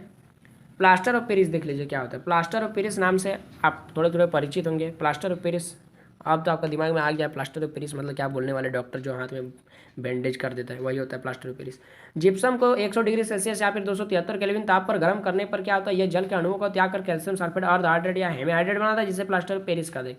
S1: प्लास्टर ऑफ पेरिस देख लीजिए क्या होता है। प्लास्टर ऑफ पेरिस नाम से आप थोड़े थोड़े परिचित होंगे। प्लास्टर ऑफ पेरिस अब तो आपका दिमाग में आ गया प्लास्टर ऑफ पेरिस मतलब क्या बोलने वाले डॉक्टर जो हाथ में बैंडेज कर देता है, वही होता है प्लास्टर ऑफ पेरिस। जिप्सम को 100 डिग्री सेल्सियस या फिर 273 केल्विन ताप पर गर्म करने पर क्या होता है, यह जल के अणुओं को त्याग कर कैल्शियम सल्फेट अर्ध हाइड्रेट या हेमी हाइड्रेट बनाता है, जिसे प्लास्टर ऑफ पेरिस का दे।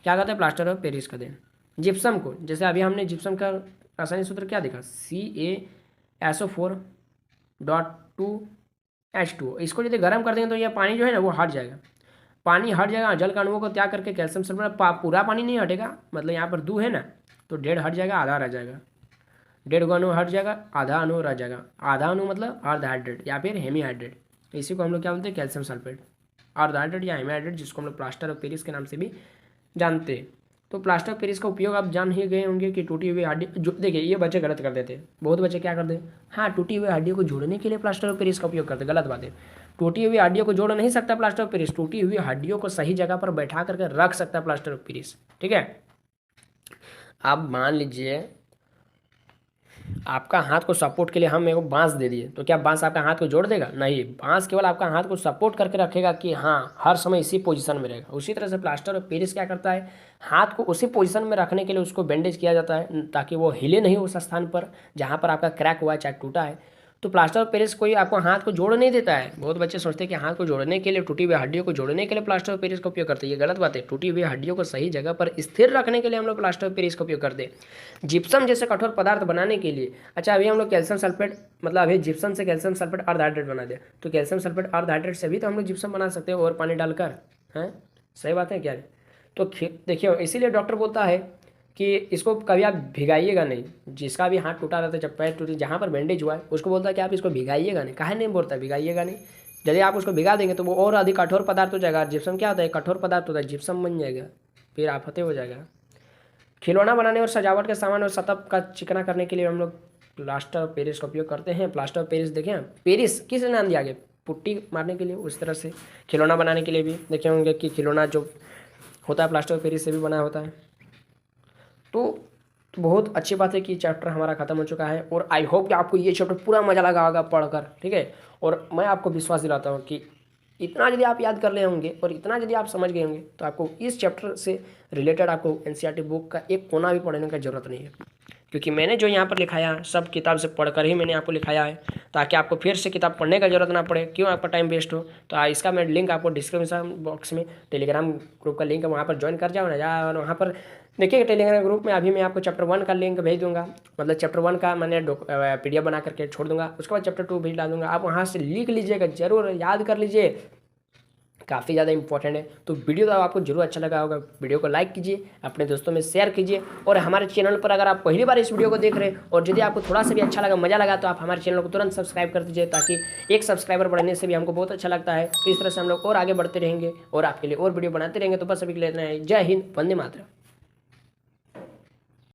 S1: क्या कहते हैं, प्लास्टर ऑफ पेरिस का दे। जिप्सम को, जैसे अभी हमने जिप्सम का रासायनिक सूत्र क्या देखा, CaSO4.2H2O। इसको यदि गर्म कर देंगे तो यह पानी जो है ना वो हट जाएगा, पानी हट जाएगा, जल के अणुओं को त्याग करके कैल्शियम सल्फेट, पूरा पानी नहीं हटेगा, मतलब यहाँ पर 2 है ना तो 1.5 हट जाएगा, आधा रह जाएगा, 1.5 अणु हट जाएगा, आधा अणु रह जाएगा। आधा अणु मतलब अर्ध हाइड्रेट या फिर हेमी हाइड्रेट, इसी को हम लोग क्या बोलते हैं, कैल्शियम सल्फेट, अर्ध हाइड्रेट या हेमी हाइड्रेट, जिसको हम लोग प्लास्टर ऑफ पेरिस के नाम से भी जानते हैं। तो प्लास्टर ऑफ पेरिस का उपयोग आप जान ही गए होंगे कि टूटी हुई हड्डी जो, देखिए ये बच्चे गलत कर देते हैं, बहुत बच्चे क्या करते हैं, हाँ टूटी हुई हड्डियों को जोड़ने के लिए प्लास्टर ऑफ पेरिस का उपयोग करते हैं, गलत बात है। टूटी हुई हड्डियों को जोड़ नहीं सकता प्लास्टर ऑफ पेरिस, टूटी हुई हड्डियों को सही जगह पर बैठा करके रख सकता है प्लास्टर ऑफ पेरिस, ठीक है। आप मान लीजिए आपका हाथ को सपोर्ट के लिए हम एक बांस दे दिए, तो क्या बांस आपका हाथ को जोड़ देगा, नहीं, बांस केवल आपका हाथ को सपोर्ट करके रखेगा कि हाँ हर समय इसी पोजीशन में रहेगा। उसी तरह से प्लास्टर ऑफ पेरिस क्या करता है, हाथ को उसी पोजीशन में रखने के लिए उसको बैंडेज किया जाता है ताकि वो हिले नहीं उस स्थान पर जहाँ पर आपका क्रैक हुआ है चाहे टूटा है। तो प्लास्टर ऑफ पेरिस कोई आपको हाथ को जोड़ नहीं देता है। बहुत बच्चे सोचते हैं कि हाथ को जोड़ने के लिए, टूटी हुई हड्डियों को जोड़ने के लिए प्लास्टर ऑफ पेरिस का उपयोग करते हैं, ये गलत बात है। टूटी हुई हड्डियों को सही जगह पर स्थिर रखने के लिए हम लोग प्लास्टर ऑफ पेरिस का उपयोग करते हैं। जिप्सम जैसे कठोर पदार्थ बनाने के लिए, अच्छा अभी हम लोग कैल्शियम सल्फेट, मतलब अभी जिप्सम से कैल्शियम सल्फेट अर्ध हाइड्रेट बना दिया, तो कैल्शियम सल्फेट अर्ध हाइड्रेट से भी तो हम लोग जिप्सम बना सकते हैं और पानी डालकर, हैं, सही बात है क्या। तो देखिए इसीलिए डॉक्टर बोलता है कि इसको कभी आप भिगाइएगा नहीं, जिसका भी हाथ टूटा रहता है, जब पैर टूटी, जहाँ पर बैंडेज हुआ है उसको बोलता है कि आप इसको भिगाइएगा नहीं। काहे नहीं बोलता भिगाइएगा नहीं, यदि आप उसको भिगा देंगे तो वो और अधिक कठोर पदार्थ हो जाएगा। जिप्सम क्या होता है, कठोर पदार्थ होता है, जिप्सम बन जाएगा, फिर आफतें हो जाएगा। खिलौना बनाने और सजावट के सामान और सतह का चिकना करने के लिए हम लोग प्लास्टर ऑफ पेरिस का उपयोग करते हैं। प्लास्टर ऑफ पेरिस देखें, पेरिस किस नाम दिया गया, पुट्टी मारने के लिए, उस तरह से खिलौना बनाने के लिए भी देखे होंगे कि खिलौना जो होता है प्लास्टर ऑफ पेरिस से भी बना होता है। तो बहुत अच्छी बात है कि चैप्टर हमारा खत्म हो चुका है और आई होप कि आपको ये चैप्टर पूरा मज़ा लगा होगा पढ़कर, ठीक है। और मैं आपको विश्वास दिलाता हूँ कि इतना यदि आप याद कर ले होंगे और इतना यदि आप समझ गए होंगे तो आपको इस चैप्टर से रिलेटेड आपको एनसीईआरटी बुक का एक कोना भी पढ़ने की ज़रूरत नहीं है, क्योंकि मैंने जो यहाँ पर लिखाया सब किताब से पढ़कर ही मैंने आपको लिखाया है, ताकि आपको फिर से किताब पढ़ने का जरूरत ना पड़े, क्यों आपका टाइम वेस्ट हो। तो इसका मैं लिंक आपको डिस्क्रिप्शन बॉक्स में टेलीग्राम ग्रुप का लिंक है, वहाँ पर ज्वाइन कर जाओ ना, जाओ वहाँ पर देखिए टेलीग्राम ग्रुप में अभी मैं आपको चैप्टर 1 का लिंक भेज दूंगा, मतलब चैप्टर 1 का मैंने PDF बना करके छोड़ दूंगा, उसके बाद चैप्टर 2 भेज डाल दूंगा। आप वहाँ से लिख लीजिएगा, जरूर याद कर लीजिए, काफ़ी ज़्यादा इंपॉर्टेंट है। तो वीडियो तो आपको जरूर अच्छा लगा होगा, वीडियो को लाइक कीजिए, अपने दोस्तों में शेयर कीजिए, और हमारे चैनल पर अगर आप पहली बार इस वीडियो को देख रहे हैं और यदि आपको थोड़ा सा भी अच्छा लगा, मज़ा लगा, तो आप हमारे चैनल को तुरंत सब्सक्राइब कर दीजिए, ताकि एक सब्सक्राइबर बढ़ने से भी हमको बहुत अच्छा लगता है। तो इस तरह से हम लोग और आगे बढ़ते रहेंगे और आपके लिए और वीडियो बनाते रहेंगे। तो बस अभी के लिए इतना है। जय हिंद, वंदे मातरम।